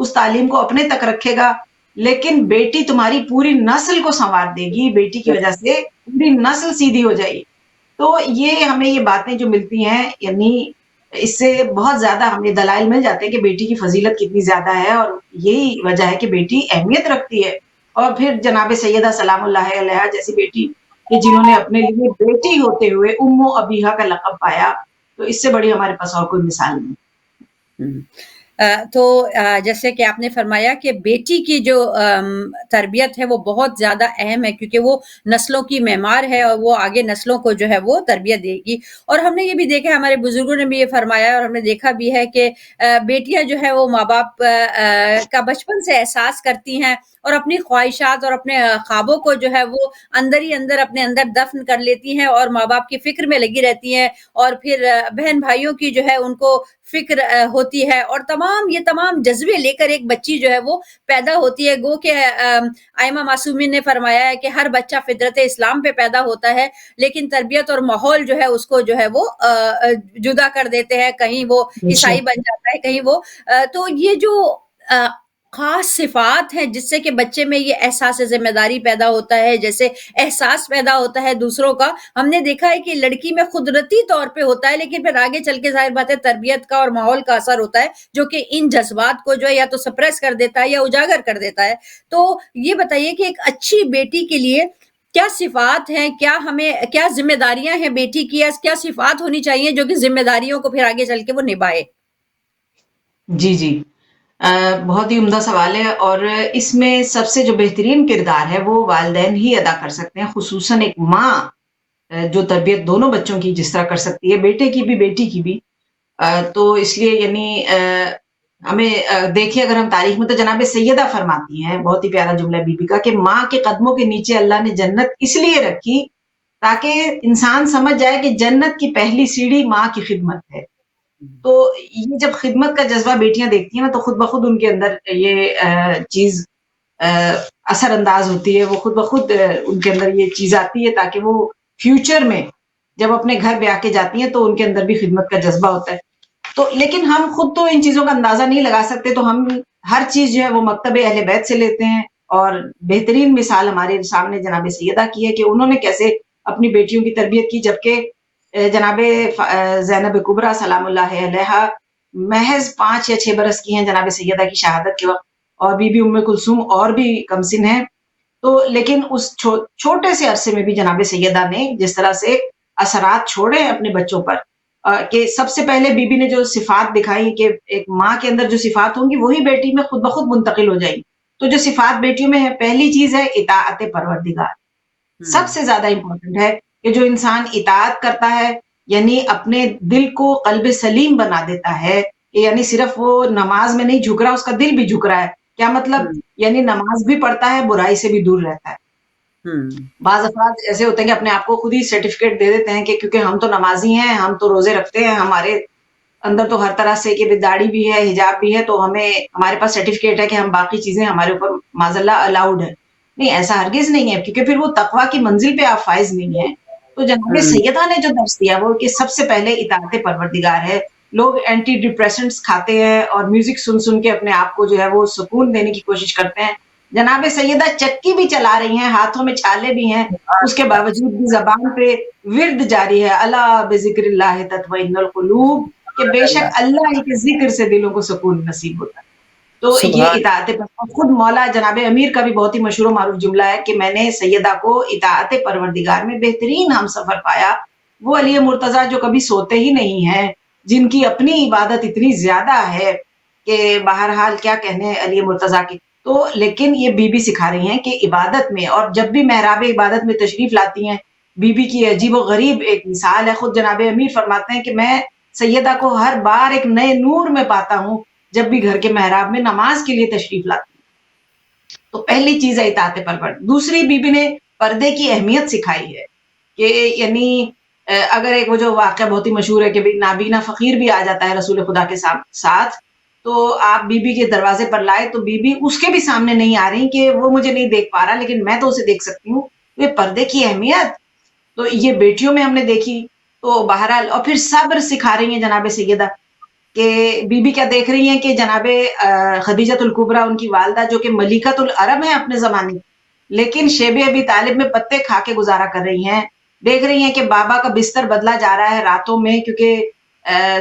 اس تعلیم کو اپنے تک رکھے گا، لیکن بیٹی تمہاری پوری نسل کو سنوار دے گی، بیٹی کی وجہ سے پوری نسل سیدھی ہو جائے گی۔ تو یہ ہمیں یہ باتیں جو ملتی ہیں، یعنی اس سے بہت زیادہ ہمیں دلائل مل جاتے ہیں کہ بیٹی کی فضیلت کتنی زیادہ ہے، اور یہی وجہ ہے کہ بیٹی اہمیت رکھتی ہے۔ اور پھر جناب سیدہ سلام اللہ علیہا جیسی بیٹی کہ جنہوں نے اپنے لیے بیٹی ہوتے ہوئے ام و ابیہا کا لقب پایا، تو اس سے بڑی ہمارے پاس اور کوئی مثال نہیں۔ تو جیسے کہ آپ نے فرمایا کہ بیٹی کی جو تربیت ہے وہ بہت زیادہ اہم ہے، کیونکہ وہ نسلوں کی معمار ہے اور وہ آگے نسلوں کو جو ہے وہ تربیت دے گی۔ اور ہم نے یہ بھی دیکھا، ہمارے بزرگوں نے بھی یہ فرمایا اور ہم نے دیکھا بھی ہے کہ بیٹیاں جو ہے وہ ماں باپ کا بچپن سے احساس کرتی ہیں اور اپنی خواہشات اور اپنے خوابوں کو جو ہے وہ اندر ہی اندر اپنے اندر دفن کر لیتی ہیں اور ماں باپ کی فکر میں لگی رہتی ہیں، اور پھر بہن بھائیوں کی جو ہے ان کو فکر ہوتی ہے، اور یہ تمام جذبے لے کر ایک بچی جو ہے وہ پیدا ہوتی ہے۔ گو کہ ائمہ معصومین نے فرمایا ہے کہ ہر بچہ فطرت اسلام پہ پیدا ہوتا ہے، لیکن تربیت اور ماحول جو ہے اس کو جو ہے وہ جدا کر دیتے ہیں، کہیں وہ عیسائی بن جاتا ہے، کہیں وہ تو یہ جو خاص صفات ہیں جس سے کہ بچے میں یہ احساس ذمہ داری پیدا ہوتا ہے، جیسے احساس پیدا ہوتا ہے دوسروں کا، ہم نے دیکھا ہے کہ لڑکی میں قدرتی طور پہ ہوتا ہے، لیکن پھر آگے چل کے ظاہر بات ہے تربیت کا اور ماحول کا اثر ہوتا ہے جو کہ ان جذبات کو جو ہے یا تو سپریس کر دیتا ہے یا اجاگر کر دیتا ہے۔ تو یہ بتائیے کہ ایک اچھی بیٹی کے لیے کیا صفات ہیں، کیا ذمہ داریاں ہیں بیٹی کی، کیا صفات ہونی چاہیے جو کہ ذمہ داریوں کو پھر آگے چل کے وہ نبھائے؟ جی جی، بہت ہی عمدہ سوال ہے، اور اس میں سب سے جو بہترین کردار ہے وہ والدین ہی ادا کر سکتے ہیں، خصوصاً ایک ماں جو تربیت دونوں بچوں کی جس طرح کر سکتی ہے، بیٹے کی بھی بیٹی کی بھی۔ تو اس لیے یعنی ہمیں دیکھیے، اگر ہم تاریخ میں تو جناب سیدہ فرماتی ہیں، بہت ہی پیارا جملہ بی بی کا، کہ ماں کے قدموں کے نیچے اللہ نے جنت اس لیے رکھی تاکہ انسان سمجھ جائے کہ جنت کی پہلی سیڑھی ماں کی خدمت ہے۔ تو یہ جب خدمت کا جذبہ بیٹیاں دیکھتی ہیں نا، تو خود بخود ان کے اندر یہ چیز اثر انداز ہوتی ہے، وہ خود بخود ان کے اندر یہ چیز آتی ہے، تاکہ وہ فیوچر میں جب اپنے گھر بیاہ کے جاتی ہیں تو ان کے اندر بھی خدمت کا جذبہ ہوتا ہے۔ تو لیکن ہم خود تو ان چیزوں کا اندازہ نہیں لگا سکتے، تو ہم ہر چیز جو ہے وہ مکتب اہل بیت سے لیتے ہیں، اور بہترین مثال ہمارے سامنے جناب سیدہ کی ہے کہ انہوں نے کیسے اپنی بیٹیوں کی تربیت کی، جبکہ جناب زینب کبریٰ سلام اللہ علیہا محض 5 یا 6 برس کی ہیں جناب سیدہ کی شہادت کے وقت، اور بی بی ام کلثوم اور بھی کم سن ہیں۔ تو لیکن اس چھوٹے سے عرصے میں بھی جناب سیدہ نے جس طرح سے اثرات چھوڑے ہیں اپنے بچوں پر، کہ سب سے پہلے بی بی نے جو صفات دکھائی کہ ایک ماں کے اندر جو صفات ہوں گی وہی بیٹی میں خود بخود منتقل ہو جائیں گی۔ تو جو صفات بیٹیوں میں ہے، پہلی چیز ہے اطاعت پروردگار، سب سے زیادہ امپورٹنٹ ہے کہ جو انسان اطاعت کرتا ہے، یعنی اپنے دل کو قلب سلیم بنا دیتا ہے، یعنی صرف وہ نماز میں نہیں جھک رہا، اس کا دل بھی جھک رہا ہے۔ کیا مطلب؟ یعنی نماز بھی پڑھتا ہے، برائی سے بھی دور رہتا ہے۔ بعض افراد ایسے ہوتے ہیں کہ اپنے آپ کو خود ہی سرٹیفکیٹ دے دیتے ہیں کہ کیونکہ ہم تو نمازی ہیں، ہم تو روزے رکھتے ہیں، ہمارے اندر تو ہر طرح سے کہ داڑھی بھی ہے، حجاب بھی ہے، تو ہمارے پاس سرٹیفکیٹ ہے کہ ہم باقی چیزیں ہمارے اوپر معذاللہ الاؤڈ ہے۔ نہیں، ایسا ہرگز نہیں ہے، کیونکہ پھر وہ تقویٰ کی منزل پہ آپ فائز نہیں ہیں۔ تو جناب سیدہ نے جو درس دیا وہ کہ سب سے پہلے اطاعت پروردگار ہے۔ لوگ اینٹی ڈپریسنٹس کھاتے ہیں اور میوزک سن کے اپنے آپ کو جو ہے وہ سکون دینے کی کوشش کرتے ہیں۔ جناب سیدہ چکی بھی چلا رہی ہیں، ہاتھوں میں چھالے بھی ہیں، اس کے باوجود بھی زبان پہ ورد جاری ہے، الا بذکر اللہ تطمئن القلوب، کہ بے شک اللہ ہی کے ذکر سے دلوں کو سکون نصیب ہوتا ہے۔ تو یہ اطاعت پر خود مولا جناب امیر کا بھی بہت ہی مشہور و معروف جملہ ہے کہ میں نے سیدہ کو اطاعت پروردگار میں بہترین ہم سفر پایا، وہ علی مرتضیٰ جو کبھی سوتے ہی نہیں ہیں، جن کی اپنی عبادت اتنی زیادہ ہے کہ بہرحال کیا کہنے علی مرتضیٰ کی۔ تو لیکن یہ بی بی سکھا رہی ہیں کہ عبادت میں، اور جب بھی محراب عبادت میں تشریف لاتی ہیں، بی بی کی عجیب و غریب ایک مثال ہے۔ خود جناب امیر فرماتے ہیں کہ میں سیدہ کو ہر بار ایک نئے نور میں پاتا ہوں جب بھی گھر کے محراب میں نماز کے لیے تشریف لاتی ہیں۔ تو پہلی چیز ہے اطاعت پروردگار۔ دوسری بی بی نے پردے کی اہمیت سکھائی ہے کہ یعنی اگر ایک وہ جو واقعہ بہت ہی مشہور ہے کہ نابینا فقیر بھی آ جاتا ہے رسول خدا کے ساتھ، تو آپ بی بی کے دروازے پر لائے تو بی بی اس کے بھی سامنے نہیں آ رہی کہ وہ مجھے نہیں دیکھ پا رہا لیکن میں تو اسے دیکھ سکتی ہوں۔ یہ پردے کی اہمیت تو یہ بیٹیوں میں ہم نے دیکھی۔ تو بہرحال اور پھر صبر سکھا رہی ہیں جناب سیدہ کہ بی بی کیا دیکھ رہی ہیں کہ جناب خدیجۃ الکبریٰ ان کی والدہ جو کہ ملکۃ العرب ہیں اپنے زمانے کی، لیکن شیب ابی طالب میں پتے کھا کے گزارا کر رہی ہیں، دیکھ رہی ہیں کہ بابا کا بستر بدلا جا رہا ہے راتوں میں، کیونکہ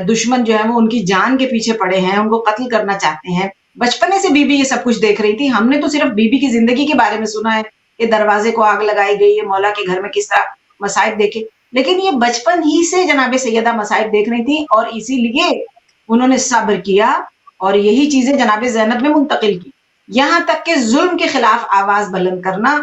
دشمن جو ہے وہ ان کی جان کے پیچھے پڑے ہیں، ان کو قتل کرنا چاہتے ہیں۔ بچپنے سے بی بی یہ سب کچھ دیکھ رہی تھی۔ ہم نے تو صرف بی بی کی زندگی کے بارے میں سنا ہے کہ دروازے کو آگ لگائی گئی ہے، مولا کے گھر میں کس طرح مصائب دیکھے، لیکن یہ بچپن ہی سے جناب سیدہ مصائب دیکھ رہی تھی، اور اسی لیے انہوں نے صبر کیا اور یہی چیزیں جناب زینب میں منتقل کی، یہاں تک کہ ظلم کے خلاف آواز بلند کرنا۔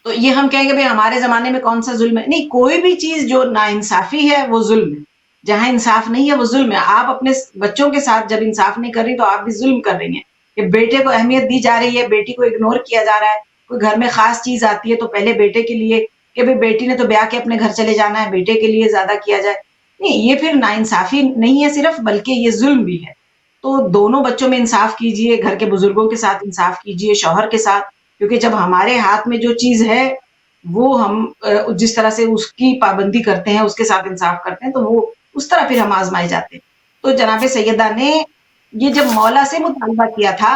تو یہ ہم کہیں گے بھئی ہمارے زمانے میں کون سا ظلم ہے؟ نہیں، کوئی بھی چیز جو ناانصافی ہے وہ ظلم ہے، جہاں انصاف نہیں ہے وہ ظلم ہے۔ آپ اپنے بچوں کے ساتھ جب انصاف نہیں کر رہی تو آپ بھی ظلم کر رہی ہیں، کہ بیٹے کو اہمیت دی جا رہی ہے، بیٹی کو اگنور کیا جا رہا ہے، کوئی گھر میں خاص چیز آتی ہے تو پہلے بیٹے کے لیے، کہ بھئی بیٹی نے تو بیاہ کے اپنے گھر چلے جانا ہے، بیٹے کے لیے زیادہ کیا جائے۔ نہیں، یہ پھر ناانصافی نہیں ہے صرف، بلکہ یہ ظلم بھی ہے۔ تو دونوں بچوں میں انصاف کیجئے، گھر کے بزرگوں کے ساتھ انصاف کیجئے، شوہر کے ساتھ، کیونکہ جب ہمارے ہاتھ میں جو چیز ہے وہ ہم جس طرح سے اس کی پابندی کرتے ہیں، اس کے ساتھ انصاف کرتے ہیں، تو وہ اس طرح پھر ہم آزمائے جاتے ہیں۔ تو جناب سیدہ نے یہ جب مولا سے مطالبہ کیا تھا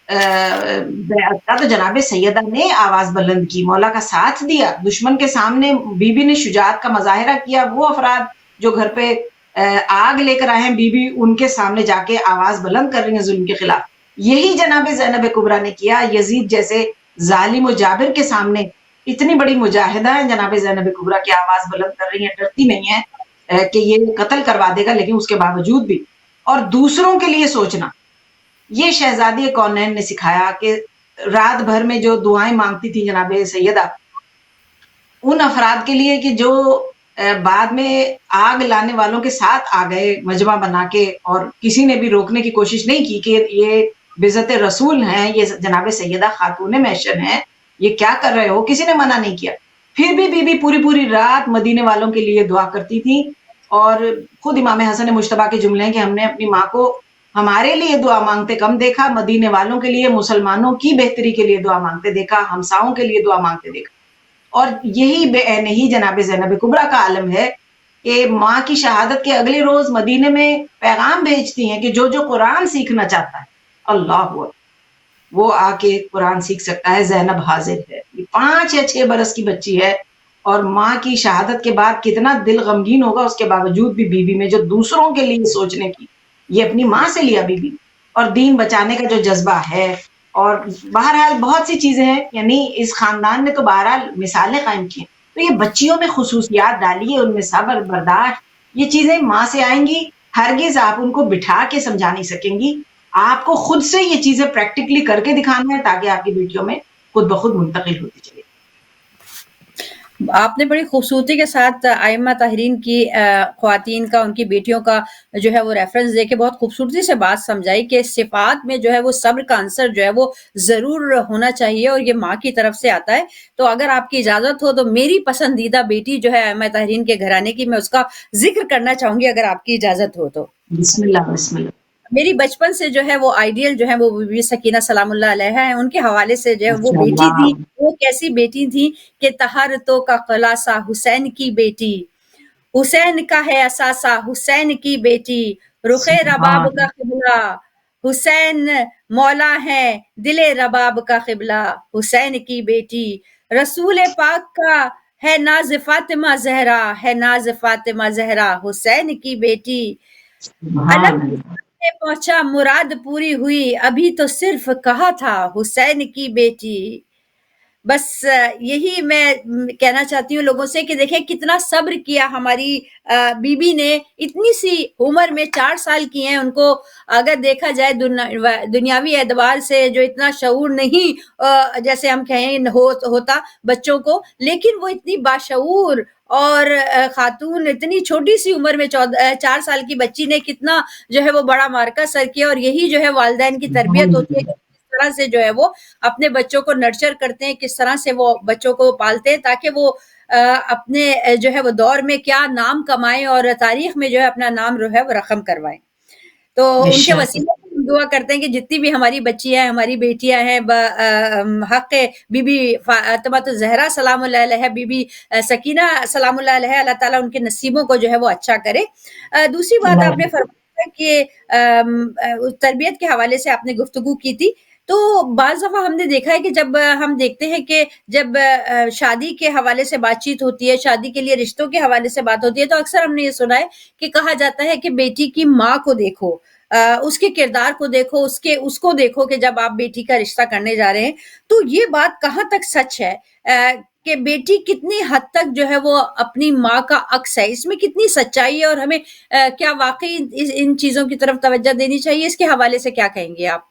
بیعت کا، تو جناب سیدہ نے آواز بلند کی، مولا کا ساتھ دیا، دشمن کے سامنے بی بی نے شجاعت کا مظاہرہ کیا۔ وہ افراد جو گھر پہ آگ لے کر آئے ہیں، بی بی ان کے سامنے جا کے آواز بلند کر رہی ہیں ظلم کے خلاف۔ یہی جناب زینب کبریٰ نے کیا، یزید جیسے ظالم و جابر کے سامنے اتنی بڑی مجاہدہ ہے، جناب زینب کبریٰ کی آواز بلند کر رہی ہیں، ڈرتی نہیں ہے کہ یہ قتل کروا دے گا، لیکن اس کے باوجود بھی۔ اور دوسروں کے لیے سوچنا، یہ شہزادی کونین نے سکھایا کہ رات بھر میں جو دعائیں مانگتی تھی جناب سیدہ، ان افراد کے لیے کہ جو بعد میں آگ لانے والوں کے ساتھ آ گئے مجمع بنا کے، اور کسی نے بھی روکنے کی کوشش نہیں کی کہ یہ بذات رسول ہیں، یہ جناب سیدہ خاتون محشر ہیں، یہ کیا کر رہے ہو، کسی نے منع نہیں کیا۔ پھر بھی بی بی پوری رات مدینے والوں کے لیے دعا کرتی تھی، اور خود امام حسن مجتبیٰ کے جملے ہیں کہ ہم نے اپنی ماں کو ہمارے لیے دعا مانگتے کم دیکھا، مدینے والوں کے لیے، مسلمانوں کی بہتری کے لیے دعا مانگتے دیکھا، ہمساؤں کے لیے دعا مانگتے دیکھا۔ اور یہی بے عینی جناب زینب کبریٰ کا عالم ہے کہ ماں کی شہادت کے اگلے روز مدینے میں پیغام بھیجتی ہیں کہ جو جو قرآن سیکھنا چاہتا ہے، اللہ اکبر، وہ آ کے قرآن سیکھ سکتا ہے، زینب حاضر ہے۔ یہ 5 یا 6 برس کی بچی ہے، اور ماں کی شہادت کے بعد کتنا دل غمگین ہوگا، اس کے باوجود بھی بی بی میں جو دوسروں کے لیے سوچنے کی، یہ اپنی ماں سے لیا بی بی، اور دین بچانے کا جو جذبہ ہے۔ اور بہرحال بہت سی چیزیں ہیں، یعنی اس خاندان نے تو بہرحال مثالیں قائم کی ہیں۔ تو یہ بچیوں میں خصوصیات ڈالیے، ان میں صبر، برداشت، یہ چیزیں ماں سے آئیں گی، ہرگز آپ ان کو بٹھا کے سمجھا نہیں سکیں گی۔ آپ کو خود سے یہ چیزیں پریکٹیکلی کر کے دکھانا ہے، تاکہ آپ کی بیٹیوں میں خود بخود منتقل ہوتی چلے۔ آپ نے بڑی خوبصورتی کے ساتھ ائمہ طاہرین کی خواتین کا، ان کی بیٹیوں کا جو ہے وہ ریفرنس دے کے بہت خوبصورتی سے بات سمجھائی کہ صفات میں جو ہے وہ صبر کا عنصر جو ہے وہ ضرور ہونا چاہیے، اور یہ ماں کی طرف سے آتا ہے۔ تو اگر آپ کی اجازت ہو تو میری پسندیدہ بیٹی جو ہے ائمہ طاہرین کے گھرانے کی، میں اس کا ذکر کرنا چاہوں گی اگر آپ کی اجازت ہو تو۔ بسم اللہ، بسم اللہ۔ میری بچپن سے جو ہے وہ آئیڈیل جو ہے وہ بی بی سکینہ سلام اللہ علیہ ہیں، ان کے حوالے سے جو ہے وہ ماشاء بیٹی اللہ، تھی، وہ کیسی بیٹی تھی کہ طہارتوں کا خلاصہ حسین کی بیٹی، حسین کا ہے اثاثہ حسین کی بیٹی، رخ رباب سبحان کا قبلہ حسین مولا ہے، دل رباب کا قبلہ حسین کی بیٹی، رسول پاک کا ہے ناز فاطمہ زہرا، ہے ناز فاطمہ زہرا حسین کی بیٹی، الگ سبحان اللہ۔ سے پہنچا مراد پوری ہوئی، ابھی تو صرف کہا تھا حسین کی بیٹی۔ بس یہی میں کہنا چاہتی ہوں لوگوں سے کہ دیکھیں کتنا صبر کیا ہماری بی بی نے، اتنی سی عمر میں 4 سال کی ہیں، ان کو اگر دیکھا جائے دنیاوی اعتبار سے جو اتنا شعور نہیں جیسے ہم کہیں ہوتا بچوں کو، لیکن وہ اتنی باشعور اور خاتون اتنی چھوٹی سی عمر میں 4 سال کی بچی نے کتنا جو ہے وہ بڑا مارکا سر کیا، اور یہی جو ہے والدین کی تربیت سبحان ہوتی ہے اللہ۔ کہ کس طرح سے جو ہے وہ اپنے بچوں کو نرچر کرتے ہیں، کس طرح سے وہ بچوں کو پالتے ہیں تاکہ وہ اپنے جو ہے وہ دور میں کیا نام کمائیں اور تاریخ میں جو ہے اپنا نام جو ہے وہ رقم کروائیں۔ تو بے ان کے شک۔ وسیلے سے ہم دعا کرتے ہیں کہ جتنی بھی ہماری بچیاں ہیں، ہماری بیٹیاں ہیں، حق بی بی فاطمہ الزہرا سلام اللہ علیہ، بی بی سکینہ سلام اللہ علیہ، اللہ تعالیٰ ان کے نصیبوں کو جو ہے وہ اچھا کرے۔ دوسری بات آپ نے فرمایا کہ تربیت کے حوالے سے آپ نے گفتگو کی تھی، تو بعض دفعہ ہم نے دیکھا ہے کہ جب ہم دیکھتے ہیں کہ جب شادی کے حوالے سے بات چیت ہوتی ہے، شادی کے لیے رشتوں کے حوالے سے بات ہوتی ہے، تو اکثر ہم نے یہ سنا ہے کہ کہا جاتا ہے کہ بیٹی کی ماں کو دیکھو، اس کے کردار کو دیکھو، اس کو دیکھو کہ جب آپ بیٹی کا رشتہ کرنے جا رہے ہیں، تو یہ بات کہاں تک سچ ہے کہ بیٹی کتنی حد تک جو ہے وہ اپنی ماں کا عکس ہے، اس میں کتنی سچائی ہے، اور ہمیں کیا واقعی ان چیزوں کی طرف توجہ دینی چاہیے؟ اس کے حوالے سے کیا کہیں گے آپ؟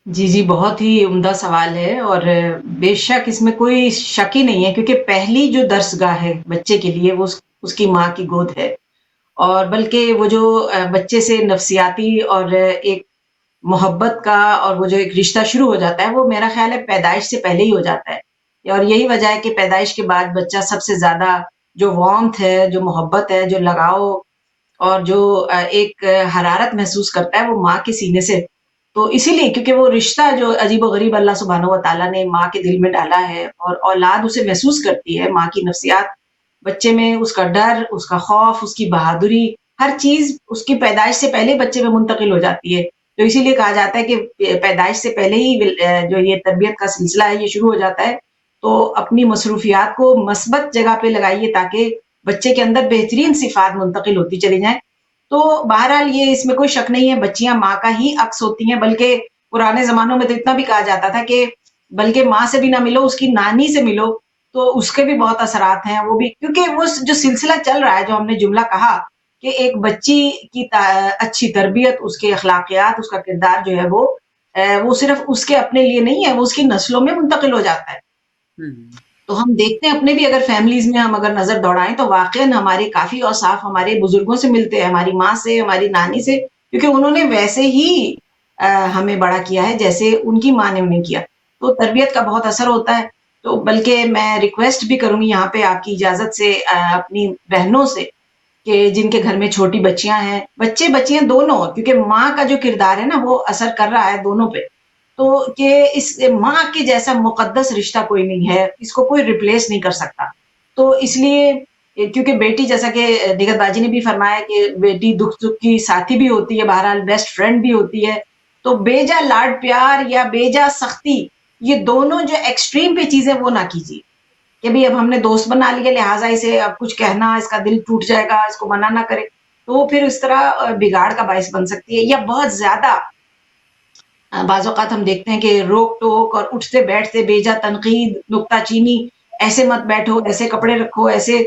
جی جی، بہت ہی عمدہ سوال ہے، اور بے شک اس میں کوئی شک ہی نہیں ہے، کیونکہ پہلی جو درسگاہ ہے بچے کے لیے وہ اس کی ماں کی گود ہے، اور بلکہ وہ جو بچے سے نفسیاتی اور ایک محبت کا اور وہ جو ایک رشتہ شروع ہو جاتا ہے، وہ میرا خیال ہے پیدائش سے پہلے ہی ہو جاتا ہے، اور یہی وجہ ہے کہ پیدائش کے بعد بچہ سب سے زیادہ جو وارمتھ ہے، جو محبت ہے، جو لگاؤ اور جو ایک حرارت محسوس کرتا ہے وہ ماں کے سینے سے. تو اسی لیے کیونکہ وہ رشتہ جو عجیب و غریب اللہ سبحانہ و تعالیٰ نے ماں کے دل میں ڈالا ہے، اور اولاد اسے محسوس کرتی ہے، ماں کی نفسیات بچے میں، اس کا ڈر، اس کا خوف، اس کی بہادری، ہر چیز اس کی پیدائش سے پہلے بچے میں منتقل ہو جاتی ہے. تو اسی لیے کہا جاتا ہے کہ پیدائش سے پہلے ہی جو یہ تربیت کا سلسلہ ہے یہ شروع ہو جاتا ہے. تو اپنی مصروفیات کو مثبت جگہ پہ لگائیے تاکہ بچے کے اندر بہترین صفات منتقل ہوتی چلی جائیں. تو بہرحال یہ اس میں کوئی شک نہیں ہے، بچیاں ماں کا ہی عکس ہوتی ہیں، بلکہ پرانے زمانوں میں تو اتنا بھی کہا جاتا تھا کہ بلکہ ماں سے بھی نہ ملو، اس کی نانی سے ملو، تو اس کے بھی بہت اثرات ہیں. وہ بھی کیونکہ وہ جو سلسلہ چل رہا ہے، جو ہم نے جملہ کہا کہ ایک بچی کی اچھی تربیت، اس کے اخلاقیات، اس کا کردار جو ہے وہ صرف اس کے اپنے لیے نہیں ہے، وہ اس کی نسلوں میں منتقل ہو جاتا ہے. ہوں تو ہم دیکھتے ہیں اپنے بھی اگر فیملیز میں ہم اگر نظر دوڑائیں تو واقعاً ہمارے کافی اوصاف ہمارے بزرگوں سے ملتے ہیں، ہماری ماں سے، ہماری نانی سے، کیونکہ انہوں نے ویسے ہی ہمیں بڑا کیا ہے جیسے ان کی ماں نے انہیں کیا. تو تربیت کا بہت اثر ہوتا ہے. تو بلکہ میں ریکویسٹ بھی کروں گی یہاں پہ آپ کی اجازت سے اپنی بہنوں سے کہ جن کے گھر میں چھوٹی بچیاں ہیں، بچے بچیاں دونوں، کیونکہ ماں کا جو کردار ہے نا وہ اثر کر رہا ہے دونوں پہ. تو کہ اس ماں کے جیسا مقدس رشتہ کوئی نہیں ہے، اس کو کوئی ریپلیس نہیں کر سکتا. تو اس لیے کیونکہ بیٹی، جیسا کہ دیگر باجی نے بھی فرمایا کہ بیٹی دکھ سکھ کی ساتھی بھی ہوتی ہے، بہرحال بیسٹ فرینڈ بھی ہوتی ہے. تو بیجا لاڈ پیار یا بیجا سختی، یہ دونوں جو ایکسٹریم پہ چیزیں وہ نہ کیجیے کہ بھی اب ہم نے دوست بنا لیا لہٰذا اسے اب کچھ کہنا اس کا دل ٹوٹ جائے گا، اس کو منع نہ کرے، تو وہ پھر اس طرح بگاڑ کا باعث بن سکتی ہے. یا بہت زیادہ بعض اوقات ہم دیکھتے ہیں کہ روک ٹوک اور اٹھتے بیٹھتے بیجا تنقید، نکتہ چینی، ایسے مت بیٹھو، ایسے کپڑے رکھو، ایسے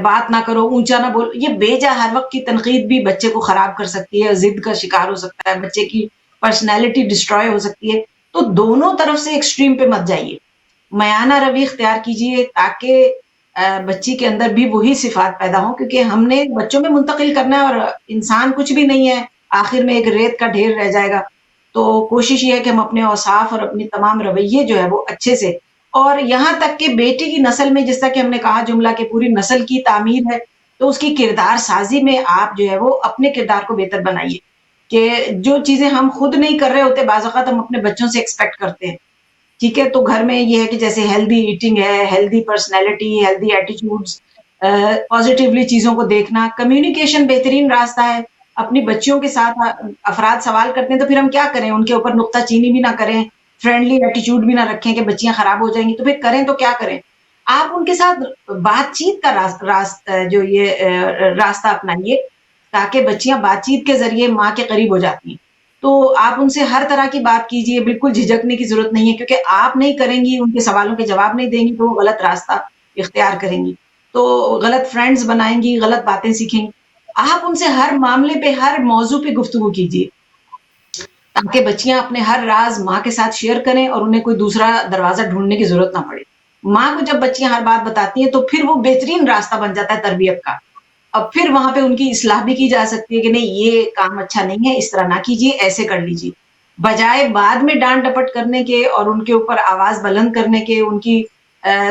بات نہ کرو، اونچا نہ بولو، یہ بیجا ہر وقت کی تنقید بھی بچے کو خراب کر سکتی ہے، ضد کا شکار ہو سکتا ہے، بچے کی پرسنالٹی ڈسٹروائے ہو سکتی ہے. تو دونوں طرف سے ایکسٹریم پہ مت جائیے، میانہ روی اختیار کیجیے تاکہ بچی کے اندر بھی وہی صفات پیدا ہوں، کیونکہ ہم نے بچوں میں منتقل کرنا ہے، اور انسان کچھ بھی نہیں ہے، آخر میں ایک ریت کا ڈھیر رہ جائے گا. تو کوشش یہ ہے کہ ہم اپنے اوصاف اور اپنی تمام رویے جو ہے وہ اچھے سے، اور یہاں تک کہ بیٹی کی نسل میں جس طرح کہ ہم نے کہا جملہ کہ پوری نسل کی تعمیر ہے، تو اس کی کردار سازی میں آپ جو ہے وہ اپنے کردار کو بہتر بنائیے کہ جو چیزیں ہم خود نہیں کر رہے ہوتے بعض اوقات ہم اپنے بچوں سے ایکسپیکٹ کرتے ہیں. ٹھیک ہے، تو گھر میں یہ ہے کہ جیسے ہیلدی ایٹنگ ہے، healthy personality, healthy attitudes, positively چیزوں کو دیکھنا، کمیونیکیشن بہترین راستہ ہے. اپنی بچیوں کے ساتھ افراد سوال کرتے ہیں تو پھر ہم کیا کریں، ان کے اوپر نکتہ چینی بھی نہ کریں، فرینڈلی ایٹیچیوڈ بھی نہ رکھیں کہ بچیاں خراب ہو جائیں گی، تو پھر کریں تو کیا کریں. آپ ان کے ساتھ بات چیت کا راستہ اپنائیے تاکہ بچیاں بات چیت کے ذریعے ماں کے قریب ہو جاتی ہیں. تو آپ ان سے ہر طرح کی بات کیجیے، بالکل جھجکنے کی ضرورت نہیں ہے، کیونکہ آپ نہیں کریں گی، ان کے سوالوں کے جواب نہیں دیں گی تو وہ غلط راستہ اختیار کریں گی، تو غلط فرینڈز بنائیں گی، غلط باتیں سیکھیں گی. آپ ان سے ہر معاملے پہ، ہر موضوع پہ گفتگو کیجیے تاکہ بچیاں اپنے ہر راز ماں کے ساتھ شیئر کریں اور انہیں کوئی دوسرا دروازہ ڈھونڈنے کی ضرورت نہ پڑے. ماں کو جب بچیاں ہر بات بتاتی ہیں تو پھر وہ بہترین راستہ بن جاتا ہے تربیت کا. اب پھر وہاں پہ ان کی اصلاح بھی کی جا سکتی ہے کہ نہیں یہ کام اچھا نہیں ہے، اس طرح نہ کیجیے، ایسے کر لیجیے، بجائے بعد میں ڈانٹ ڈپٹ کرنے کے اور ان کے اوپر آواز بلند کرنے کے، ان کی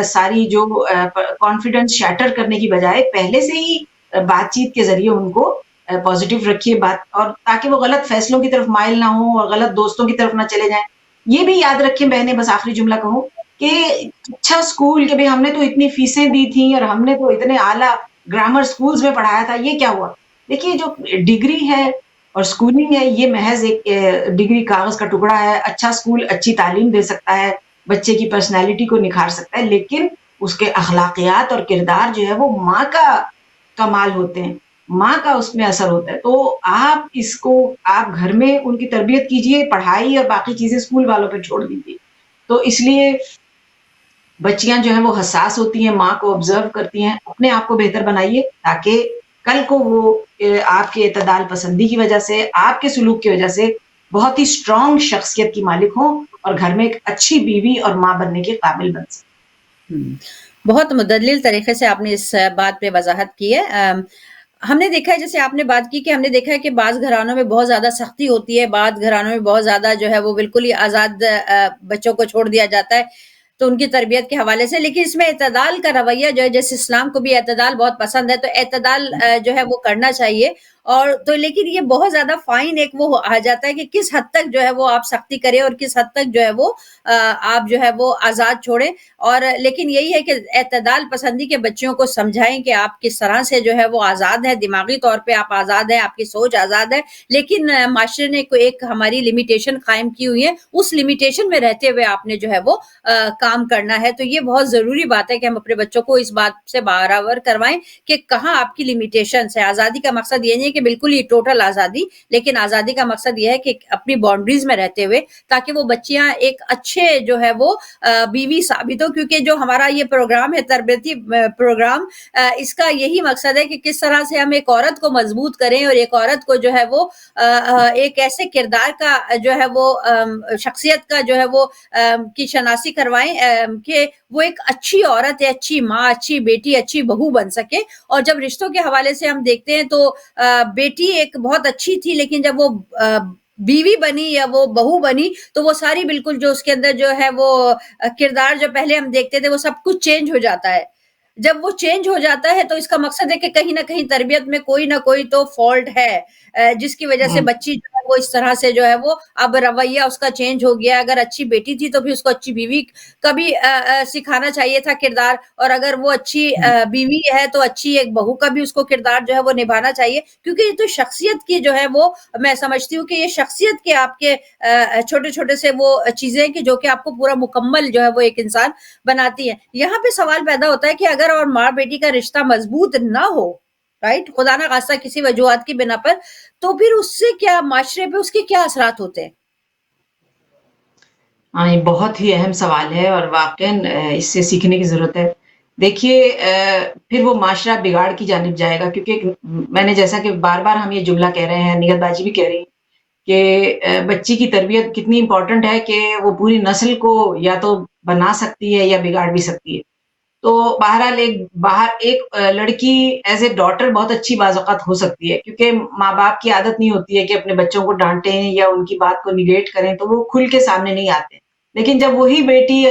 ساری جو کانفیڈنس شیٹر کرنے کی بجائے پہلے سے ہی بات چیت کے ذریعے ان کو پازیٹیو رکھیے بات، اور تاکہ وہ غلط فیصلوں کی طرف مائل نہ ہوں اور غلط دوستوں کی طرف نہ چلے جائیں. یہ بھی یاد رکھیں بہنیں، بس آخری جملہ کہوں کہ اچھا اسکول کہ ہم نے تو اتنی فیسیں دی تھیں اور ہم نے تو اتنے اعلیٰ گرامر اسکولز میں پڑھایا تھا، یہ کیا ہوا؟ دیکھیے جو ڈگری ہے اور اسکولنگ ہے یہ محض ایک ڈگری کاغذ کا ٹکڑا ہے. اچھا اسکول اچھی تعلیم دے سکتا ہے, بچے کی پرسنالٹی کو نکھار سکتا ہے, لیکن اس کے اخلاقیات اور کردار جو ہے وہ ماں کا کمال ہوتے ہیں, ماں کا اس میں اثر ہوتا ہے. تو آپ اس کو آپ گھر میں ان کی تربیت کیجئے, پڑھائی اور باقی چیزیں اسکول والوں پہ چھوڑ دیجیے. تو اس لیے بچیاں جو ہیں وہ حساس ہوتی ہیں, ماں کو آبزرو کرتی ہیں, اپنے آپ کو بہتر بنائیے تاکہ کل کو وہ آپ کے اعتدال پسندی کی وجہ سے, آپ کے سلوک کی وجہ سے بہت ہی اسٹرانگ شخصیت کی مالک ہوں اور گھر میں ایک اچھی بیوی اور ماں بننے کے قابل بن سکیں. بہت مدلل طریقے سے آپ نے اس بات پہ وضاحت کی ہے. ہم نے دیکھا ہے, جیسے آپ نے بات کی کہ ہم نے دیکھا ہے کہ بعض گھرانوں میں بہت زیادہ سختی ہوتی ہے, بعض گھرانوں میں بہت زیادہ جو ہے وہ بالکل ہی آزاد بچوں کو چھوڑ دیا جاتا ہے تو ان کی تربیت کے حوالے سے. لیکن اس میں اعتدال کا رویہ جو ہے, جیسے اسلام کو بھی اعتدال بہت پسند ہے, تو اعتدال جو ہے وہ کرنا چاہیے. اور تو لیکن یہ بہت زیادہ فائن ایک وہ آ جاتا ہے کہ کس حد تک جو ہے وہ آپ سختی کریں اور کس حد تک جو ہے وہ آپ جو ہے وہ آزاد چھوڑیں. اور لیکن یہی ہے کہ اعتدال پسندی کے بچوں کو سمجھائیں کہ آپ کس طرح سے جو ہے وہ آزاد ہے, دماغی طور پہ آپ آزاد ہیں, آپ کی سوچ آزاد ہے, لیکن معاشرے نے ایک ہماری لمیٹیشن قائم کی ہوئی ہے, اس لمیٹیشن میں رہتے ہوئے آپ نے جو ہے وہ کام کرنا ہے. تو یہ بہت ضروری بات ہے کہ ہم اپنے بچوں کو اس بات سے باخبر کروائیں کہ کہاں آپ کی لمیٹیشن ہے. آزادی کا مقصد یہ نہیں ہے کہ بالکل ہی ٹوٹل آزادی, لیکن آزادی کا مقصد یہ ہے کہ اپنی باؤنڈریز میں رہتے ہوئے تاکہ وہ بچیاں ایک اچھے جو ہے وہ بیوی ثابت ہو. کیونکہ جو ہمارا یہ پروگرام ہے, تربیتی پروگرام, اس کا یہی مقصد ہے کہ کس طرح سے ہم ایک عورت کو مضبوط کریں اور ایک عورت کو جو ہے وہ ایک ایسے کردار کا جو ہے وہ شخصیت کا جو ہے وہ کی شناسی کروائیں کہ وہ ایک اچھی عورت ہے, اچھی ماں, اچھی بیٹی, اچھی بہو بن سکے. اور جب رشتوں کے حوالے سے ہم دیکھتے ہیں تو بیٹی ایک بہت اچھی تھی, لیکن جب وہ بیوی بنی یا وہ بہو بنی تو وہ ساری بالکل جو اس کے اندر جو ہے وہ کردار جو پہلے ہم دیکھتے تھے وہ سب کچھ چینج ہو جاتا ہے. جب وہ چینج ہو جاتا ہے تو اس کا مقصد ہے کہ کہیں نہ کہیں تربیت میں کوئی نہ کوئی تو فالٹ ہے, جس کی وجہ سے بچی جو ہے وہ اس طرح سے جو ہے وہ اب رویہ اس کا چینج ہو گیا. اگر اچھی بیٹی تھی تو پھر اس کو اچھی بیوی کا بھی سکھانا چاہیے تھا کردار, اور اگر وہ اچھی بیوی ہے تو اچھی ایک بہو کا بھی اس کو کردار جو ہے وہ نبھانا چاہیے. کیونکہ یہ تو شخصیت کی جو ہے وہ میں سمجھتی ہوں کہ یہ شخصیت کے آپ کے چھوٹے چھوٹے سے وہ چیزیں کہ جو کہ آپ کو پورا مکمل جو ہے وہ ایک انسان بناتی ہیں. یہاں پہ سوال پیدا ہوتا ہے کہ اگر اور ماں بیٹی کا رشتہ مضبوط نہ ہو, رائٹ, خدا نہ خواستہ کسی وجوہات کی بنا پر, تو پھر اس سے کیا معاشرے پہ اس کے کیا اثرات ہوتے ہیں؟ ہاں, یہ بہت ہی اہم سوال ہے اور واقعاً اس سے سیکھنے کی ضرورت ہے. دیکھیے پھر وہ معاشرہ بگاڑ کی جانب جائے گا, کیونکہ میں نے جیسا کہ بار بار ہم یہ جملہ کہہ رہے ہیں, نگہت باجی بھی کہہ رہی ہیں کہ بچی کی تربیت کتنی امپورٹنٹ ہے کہ وہ پوری نسل کو یا تو بنا سکتی ہے یا بگاڑ بھی سکتی ہے. تو بہرحال ایک لڑکی ایز اے ڈاٹر بہت اچھی بعض اوقات ہو سکتی ہے, کیونکہ ماں باپ کی عادت نہیں ہوتی ہے کہ اپنے بچوں کو ڈانٹیں یا ان کی بات کو نیگیٹ کریں, تو وہ کھل کے سامنے نہیں آتے. لیکن جب وہی بیٹی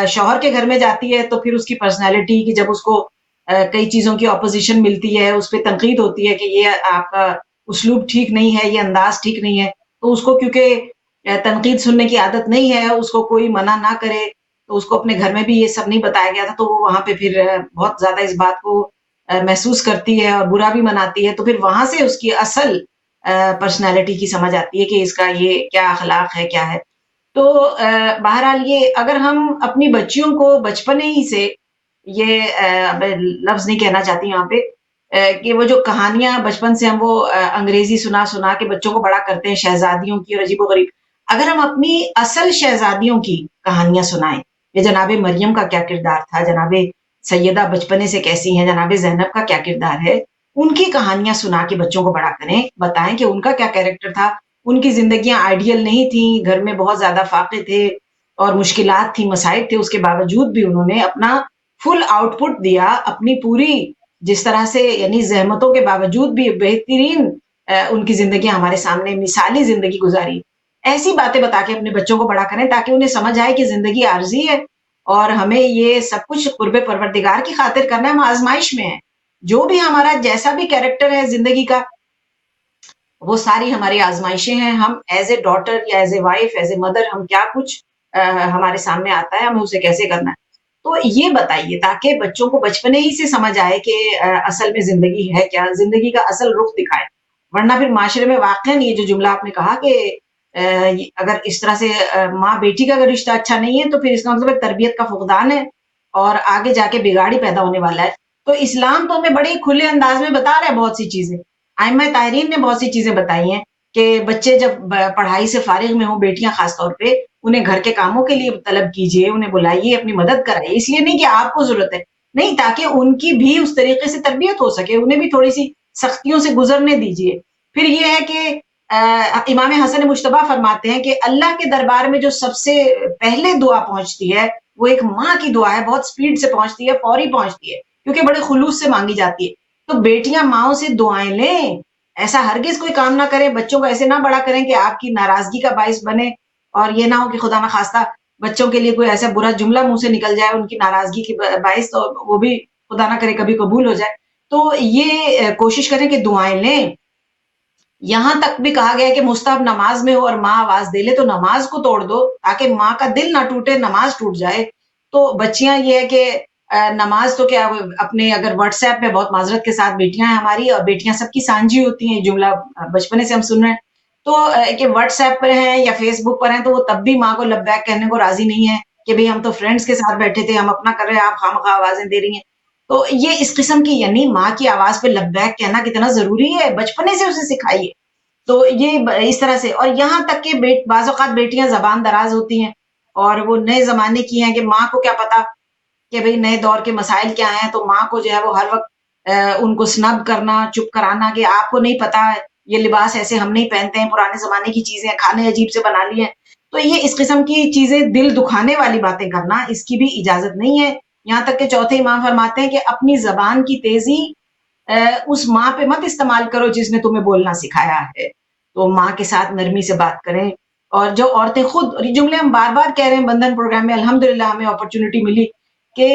شوہر کے گھر میں جاتی ہے تو پھر اس کی پرسنالٹی کی جب اس کو کئی چیزوں کی اپوزیشن ملتی ہے, اس پہ تنقید ہوتی ہے کہ یہ آپ کا اسلوب ٹھیک نہیں ہے, یہ انداز ٹھیک نہیں ہے, تو اس کو کیونکہ تنقید سننے کی عادت نہیں ہے, اس کو کوئی منع نہ کرے, تو اس کو اپنے گھر میں بھی یہ سب نہیں بتایا گیا تھا, تو وہ وہاں پہ پھر بہت زیادہ اس بات کو محسوس کرتی ہے اور برا بھی مناتی ہے. تو پھر وہاں سے اس کی اصل پرسنالٹی کی سمجھ آتی ہے کہ اس کا یہ کیا اخلاق ہے, کیا ہے. تو بہرحال یہ اگر ہم اپنی بچیوں کو بچپنے ہی سے یہ لفظ نہیں کہنا چاہتی یہاں پہ کہ وہ جو کہانیاں بچپن سے ہم وہ انگریزی سنا سنا کے بچوں کو بڑا کرتے ہیں شہزادیوں کی اور عجیب و غریب, اگر ہم اپنی اصل شہزادیوں کی کہانیاں سنائیں, یہ جناب مریم کا کیا کردار تھا, جناب سیدہ بچپنے سے کیسی ہیں, جناب زینب کا کیا کردار ہے, ان کی کہانیاں سنا کے بچوں کو بڑا کریں, بتائیں کہ ان کا کیا کیریکٹر تھا. ان کی زندگیاں آئیڈیل نہیں تھیں, گھر میں بہت زیادہ فاقے تھے اور مشکلات تھی, مسائل تھے, اس کے باوجود بھی انہوں نے اپنا فل آؤٹ پٹ دیا, اپنی پوری جس طرح سے یعنی زحمتوں کے باوجود بھی بہترین ان کی زندگیاں ہمارے سامنے مثالی زندگی گزاری. ایسی باتیں بتا کے اپنے بچوں کو بڑا کریں تاکہ انہیں سمجھ آئے کہ زندگی عارضی ہے اور ہمیں یہ سب کچھ قرب پروردگار کی خاطر کرنا ہے, ہم آزمائش میں ہیں. جو بھی ہمارا جیسا بھی کیریکٹر ہے زندگی کا, وہ ساری ہماری آزمائشیں ہیں. ہم ایز اے ڈاٹر یا as a wife, as a mother, ہم کیا کچھ ہمارے سامنے آتا ہے, ہمیں اسے کیسے کرنا ہے. تو یہ بتائیے تاکہ بچوں کو بچپنے ہی سے سمجھ آئے کہ اصل میں زندگی ہے کیا، زندگی کا اصل رخ دکھائے، ورنہ پھر معاشرے میں واقعا یہ جو جملہ آپ نے کہا کہ اگر اس طرح سے ماں بیٹی کا اگر رشتہ اچھا نہیں ہے تو پھر اس کا مطلب تربیت کا فقدان ہے اور آگے جا کے بگاڑی پیدا ہونے والا ہے۔ تو اسلام تو ہمیں بڑے کھلے انداز میں بتا رہا ہے بہت سی چیزیں، ائمہ طاہرین نے بہت سی چیزیں بتائی ہیں کہ بچے جب پڑھائی سے فارغ میں ہوں، بیٹیاں خاص طور پہ، انہیں گھر کے کاموں کے لیے طلب کیجئے، انہیں بلائیے، اپنی مدد کرائیے، اس لیے نہیں کہ آپ کو ضرورت ہے، نہیں، تاکہ ان کی بھی اس طریقے سے تربیت ہو سکے، انہیں بھی تھوڑی سی سختیوں سے گزرنے دیجئے۔ پھر یہ ہے کہ امام حسن مجتبیٰ فرماتے ہیں کہ اللہ کے دربار میں جو سب سے پہلے دعا پہنچتی ہے وہ ایک ماں کی دعا ہے، بہت سپیڈ سے پہنچتی ہے، فوری پہنچتی ہے، کیونکہ بڑے خلوص سے مانگی جاتی ہے۔ تو بیٹیاں ماؤں سے دعائیں لیں، ایسا ہرگز کوئی کام نہ کریں، بچوں کو ایسے نہ بڑا کریں کہ آپ کی ناراضگی کا باعث بنے، اور یہ نہ ہو کہ خدا نخواستہ بچوں کے لیے کوئی ایسا برا جملہ منہ سے نکل جائے ان کی ناراضگی کے باعث، تو وہ بھی خدا نہ کرے کبھی قبول ہو جائے۔ تو یہ کوشش کریں کہ دعائیں لیں۔ یہاں تک بھی کہا گیا ہے کہ مستحب نماز میں ہو اور ماں آواز دے لے تو نماز کو توڑ دو تاکہ ماں کا دل نہ ٹوٹے، نماز ٹوٹ جائے۔ تو بچیاں یہ ہے کہ نماز تو کیا اپنے اگر واٹس ایپ پہ، بہت معذرت کے ساتھ بیٹیاں ہیں ہماری اور بیٹیاں سب کی سانجی ہوتی ہیں، یہ جملہ بچپنے سے ہم سن رہے ہیں، تو کہ واٹس ایپ پر ہیں یا فیس بک پر ہیں تو وہ تب بھی ماں کو لبیک کہنے کو راضی نہیں ہے کہ بھئی ہم تو فرینڈز کے ساتھ بیٹھے تھے، ہم اپنا کر رہے ہیں، آپ خواہ آوازیں دے رہی ہیں۔ تو یہ اس قسم کی، یعنی ماں کی آواز پہ لبیک کہنا کتنا ضروری ہے، بچپنے سے اسے سکھائیے۔ تو یہ اس طرح سے، اور یہاں تک کہ بعض اوقات بیٹیاں زبان دراز ہوتی ہیں اور وہ نئے زمانے کی ہیں کہ ماں کو کیا پتا کہ بھئی نئے دور کے مسائل کیا ہیں، تو ماں کو جو ہے وہ ہر وقت ان کو سنب کرنا، چپ کرانا کہ آپ کو نہیں پتا، یہ لباس ایسے ہم نہیں پہنتے ہیں، پرانے زمانے کی چیزیں، کھانے عجیب سے بنا لیے ہیں۔ تو یہ اس قسم کی چیزیں، دل دکھانے والی باتیں کرنا، اس کی بھی اجازت نہیں ہے۔ یہاں تک کہ چوتھے امام فرماتے ہیں کہ اپنی زبان کی تیزی اس ماں پہ مت استعمال کرو جس نے تمہیں بولنا سکھایا ہے۔ تو ماں کے ساتھ نرمی سے بات کریں، اور جو عورتیں خود، اور یہ جملے ہم بار بار کہہ رہے ہیں بندھن پروگرام میں، الحمدللہ ہمیں اپرچونٹی ملی کہ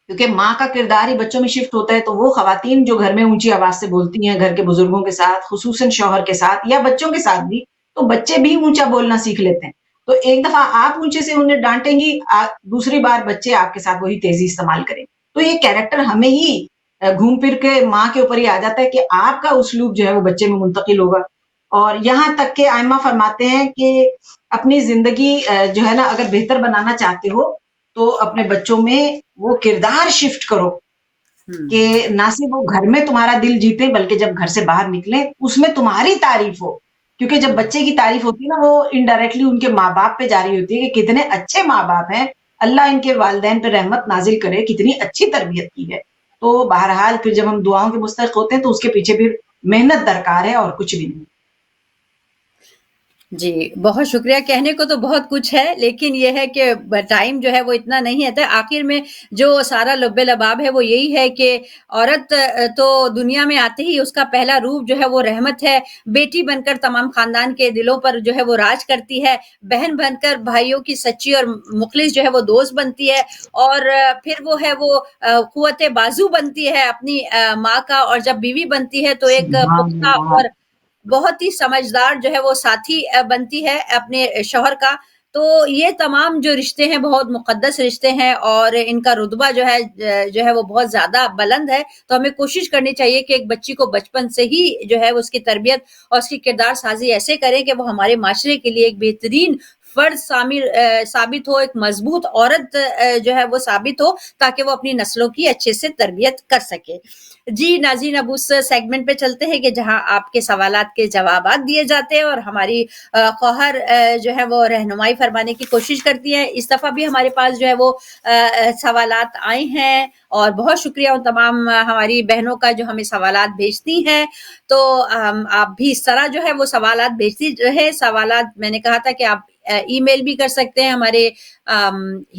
کیونکہ ماں کا کردار ہی بچوں میں شفٹ ہوتا ہے، تو وہ خواتین جو گھر میں اونچی آواز سے بولتی ہیں، گھر کے بزرگوں کے ساتھ، خصوصاً شوہر کے ساتھ یا بچوں کے ساتھ بھی، تو بچے بھی اونچا بولنا سیکھ لیتے ہیں۔ تو ایک دفعہ آپ اونچے سے انہیں ڈانٹیں گی، دوسری بار بچے آپ کے ساتھ وہی تیزی استعمال کریں۔ تو یہ کیریکٹر ہمیں ہی گھوم پھر کے ماں کے اوپر ہی آ جاتا ہے کہ آپ کا اسلوب جو ہے وہ بچے میں منتقل ہوگا۔ اور یہاں تک کہ ائمہ فرماتے ہیں کہ اپنی زندگی جو ہے نا اگر بہتر بنانا چاہتے ہو تو اپنے بچوں میں وہ کردار شفٹ کرو کہ نہ صرف وہ گھر میں تمہارا دل جیتے بلکہ جب گھر سے باہر نکلیں اس میں تمہاری تعریف ہو، کیونکہ جب بچے کی تعریف ہوتی ہے نا وہ انڈائریکٹلی ان کے ماں باپ پہ جاری ہوتی ہے کہ کتنے اچھے ماں باپ ہیں، اللہ ان کے والدین پہ رحمت نازل کرے، کتنی اچھی تربیت کی ہے۔ تو بہرحال پھر جب ہم دعاؤں کے مستحق ہوتے ہیں تو اس کے پیچھے بھی محنت درکار ہے اور کچھ بھی نہیں۔ جی بہت شکریہ، کہنے کو تو بہت کچھ ہے لیکن یہ ہے کہ ٹائم جو ہے وہ اتنا نہیں ہے۔ آخر میں جو سارا لب لباب ہے وہ یہی ہے کہ عورت تو دنیا میں آتے ہی اس کا پہلا روپ جو ہے وہ رحمت ہے، بیٹی بن کر تمام خاندان کے دلوں پر جو ہے وہ راج کرتی ہے، بہن بن کر بھائیوں کی سچی اور مخلص جو ہے وہ دوست بنتی ہے، اور پھر وہ ہے وہ قوت بازو بنتی ہے اپنی ماں کا، اور جب بیوی بنتی ہے تو ایک سبحان پختہ اللہ۔ اور بہت ہی سمجھدار جو ہے وہ ساتھی بنتی ہے اپنے شوہر کا۔ تو یہ تمام جو رشتے ہیں بہت مقدس رشتے ہیں اور ان کا رتبہ جو ہے وہ بہت زیادہ بلند ہے۔ تو ہمیں کوشش کرنی چاہیے کہ ایک بچی کو بچپن سے ہی جو ہے اس کی تربیت اور اس کی کردار سازی ایسے کریں کہ وہ ہمارے معاشرے کے لیے ایک بہترین فرد ثابت ہو، ایک مضبوط عورت جو ہے وہ ثابت ہو، تاکہ وہ اپنی نسلوں کی اچھے سے تربیت کر سکے۔ جی ناظرین، اب اس سیگمنٹ پہ چلتے ہیں کہ جہاں آپ کے سوالات کے جوابات دیے جاتے ہیں اور ہماری خواہر جو ہے وہ رہنمائی فرمانے کی کوشش کرتی ہے۔ اس دفعہ بھی ہمارے پاس جو ہے وہ سوالات آئے ہیں اور بہت شکریہ ان تمام ہماری بہنوں کا جو ہمیں سوالات بھیجتی ہیں۔ تو آپ بھی اس طرح جو ہے وہ سوالات بھیجتی رہے۔ سوالات میں نے کہا تھا کہ آپ ای میل بھی کر سکتے ہیں ہمارے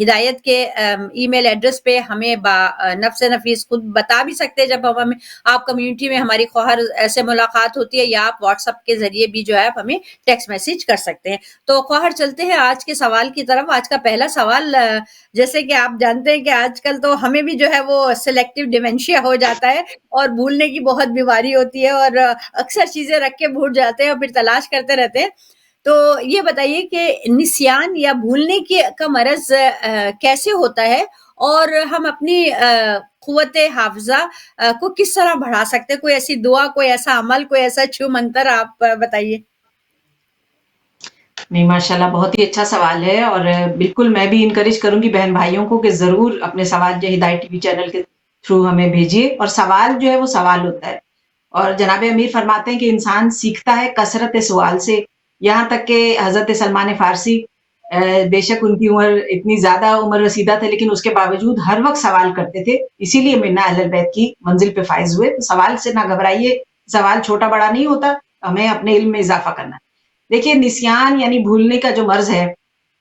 ہدایت کے ای میل ایڈریس پہ، ہمیں نفس نفیس خود بتا بھی سکتے ہیں جب ہمیں آپ کمیونٹی میں ہماری خواہر سے ملاقات ہوتی ہے، یا آپ واٹس ایپ کے ذریعے بھی جو ہے آپ ہمیں ٹیکسٹ میسج کر سکتے ہیں۔ تو خواہر چلتے ہیں آج کے سوال کی طرف۔ آج کا پہلا سوال، جیسے کہ آپ جانتے ہیں کہ آج کل تو ہمیں بھی جو ہے وہ سلیکٹیو ڈیمینشیا ہو جاتا ہے اور بھولنے کی بہت بیماری ہوتی ہے، اور اکثر چیزیں رکھ کے بھول جاتے ہیں اور پھر تلاش کرتے رہتے ہیں۔ تو یہ بتائیے کہ نسیان یا بھولنے کا مرض کیسے ہوتا ہے اور ہم اپنی قوت حافظہ کو کس طرح بڑھا سکتے ہیں؟ کوئی ایسی دعا، کوئی ایسا عمل، کوئی ایسا چھو منتر آپ بتائیے۔ نہیں ماشاءاللہ بہت ہی اچھا سوال ہے، اور بالکل میں بھی انکریج کروں گی بہن بھائیوں کو کہ ضرور اپنے سوال جو ہدایت ٹی وی چینل کے تھرو ہمیں بھیجیے، اور سوال جو ہے وہ سوال ہوتا ہے، اور جناب امیر فرماتے ہیں کہ انسان سیکھتا ہے کثرت سوال سے، یہاں تک کہ حضرت سلمان فارسی بے شک ان کی عمر اتنی زیادہ عمر رسیدہ تھے لیکن اس کے باوجود ہر وقت سوال کرتے تھے، اسی لیے منا اہل البیت کی منزل پہ فائز ہوئے۔ تو سوال سے نہ گھبرائیے، سوال چھوٹا بڑا نہیں ہوتا، ہمیں اپنے علم میں اضافہ کرنا ہے۔ دیکھیے نسیان یعنی بھولنے کا جو مرض ہے،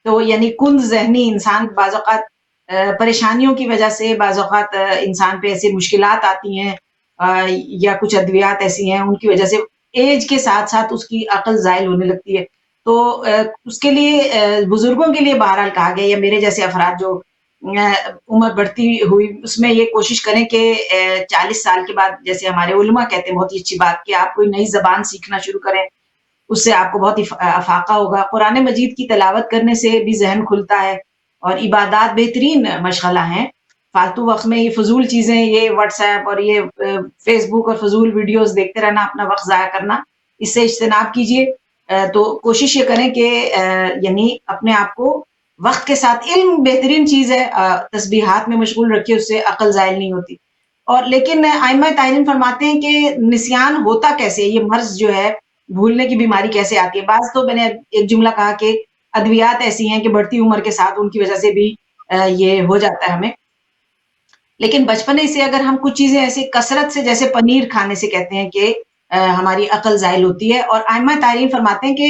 تو یعنی کند ذہنی انسان بعض اوقات پریشانیوں کی وجہ سے، بعض اوقات انسان پہ ایسی مشکلات آتی ہیں یا کچھ ادویات ایسی ہیں ان کی وجہ سے ایج کے ساتھ ساتھ اس کی عقل زائل ہونے لگتی ہے۔ تو اس کے لیے بزرگوں کے لیے بہرحال کہا گیا، یا میرے جیسے افراد جو عمر بڑھتی ہوئی اس میں یہ کوشش کریں کہ 40 سال کے بعد، جیسے ہمارے علماء کہتے ہیں بہت ہی اچھی بات، کہ آپ کوئی نئی زبان سیکھنا شروع کریں، اس سے آپ کو بہت ہی افاقہ ہوگا۔ قرآن مجید کی تلاوت کرنے سے بھی ذہن کھلتا ہے، اور عبادات بہترین مشغلہ ہیں۔ فالتو وقت میں یہ فضول چیزیں، یہ واٹس ایپ اور یہ فیس بک اور فضول ویڈیوز دیکھتے رہنا، اپنا وقت ضائع کرنا، اس سے اجتناب کیجیے۔ تو کوشش یہ کریں کہ یعنی اپنے آپ کو وقت کے ساتھ، علم بہترین چیز ہے، تسبیحات میں مشغول رکھیے، اس سے عقل زائل نہیں ہوتی۔ اور لیکن ائمہ تعین فرماتے ہیں کہ نسیان ہوتا کیسے، یہ مرض جو ہے بھولنے کی بیماری کیسے آتی ہے۔ بعض تو میں نے ایک جملہ کہا کہ ادویات ایسی ہیں کہ بڑھتی عمر کے ساتھ ان کی وجہ سے بھی یہ ہو جاتا ہے ہمیں، لیکن بچپنے سے اگر ہم کچھ چیزیں ایسے کثرت سے، جیسے پنیر کھانے سے کہتے ہیں کہ ہماری عقل زائل ہوتی ہے، اور ائمہ تعین فرماتے ہیں کہ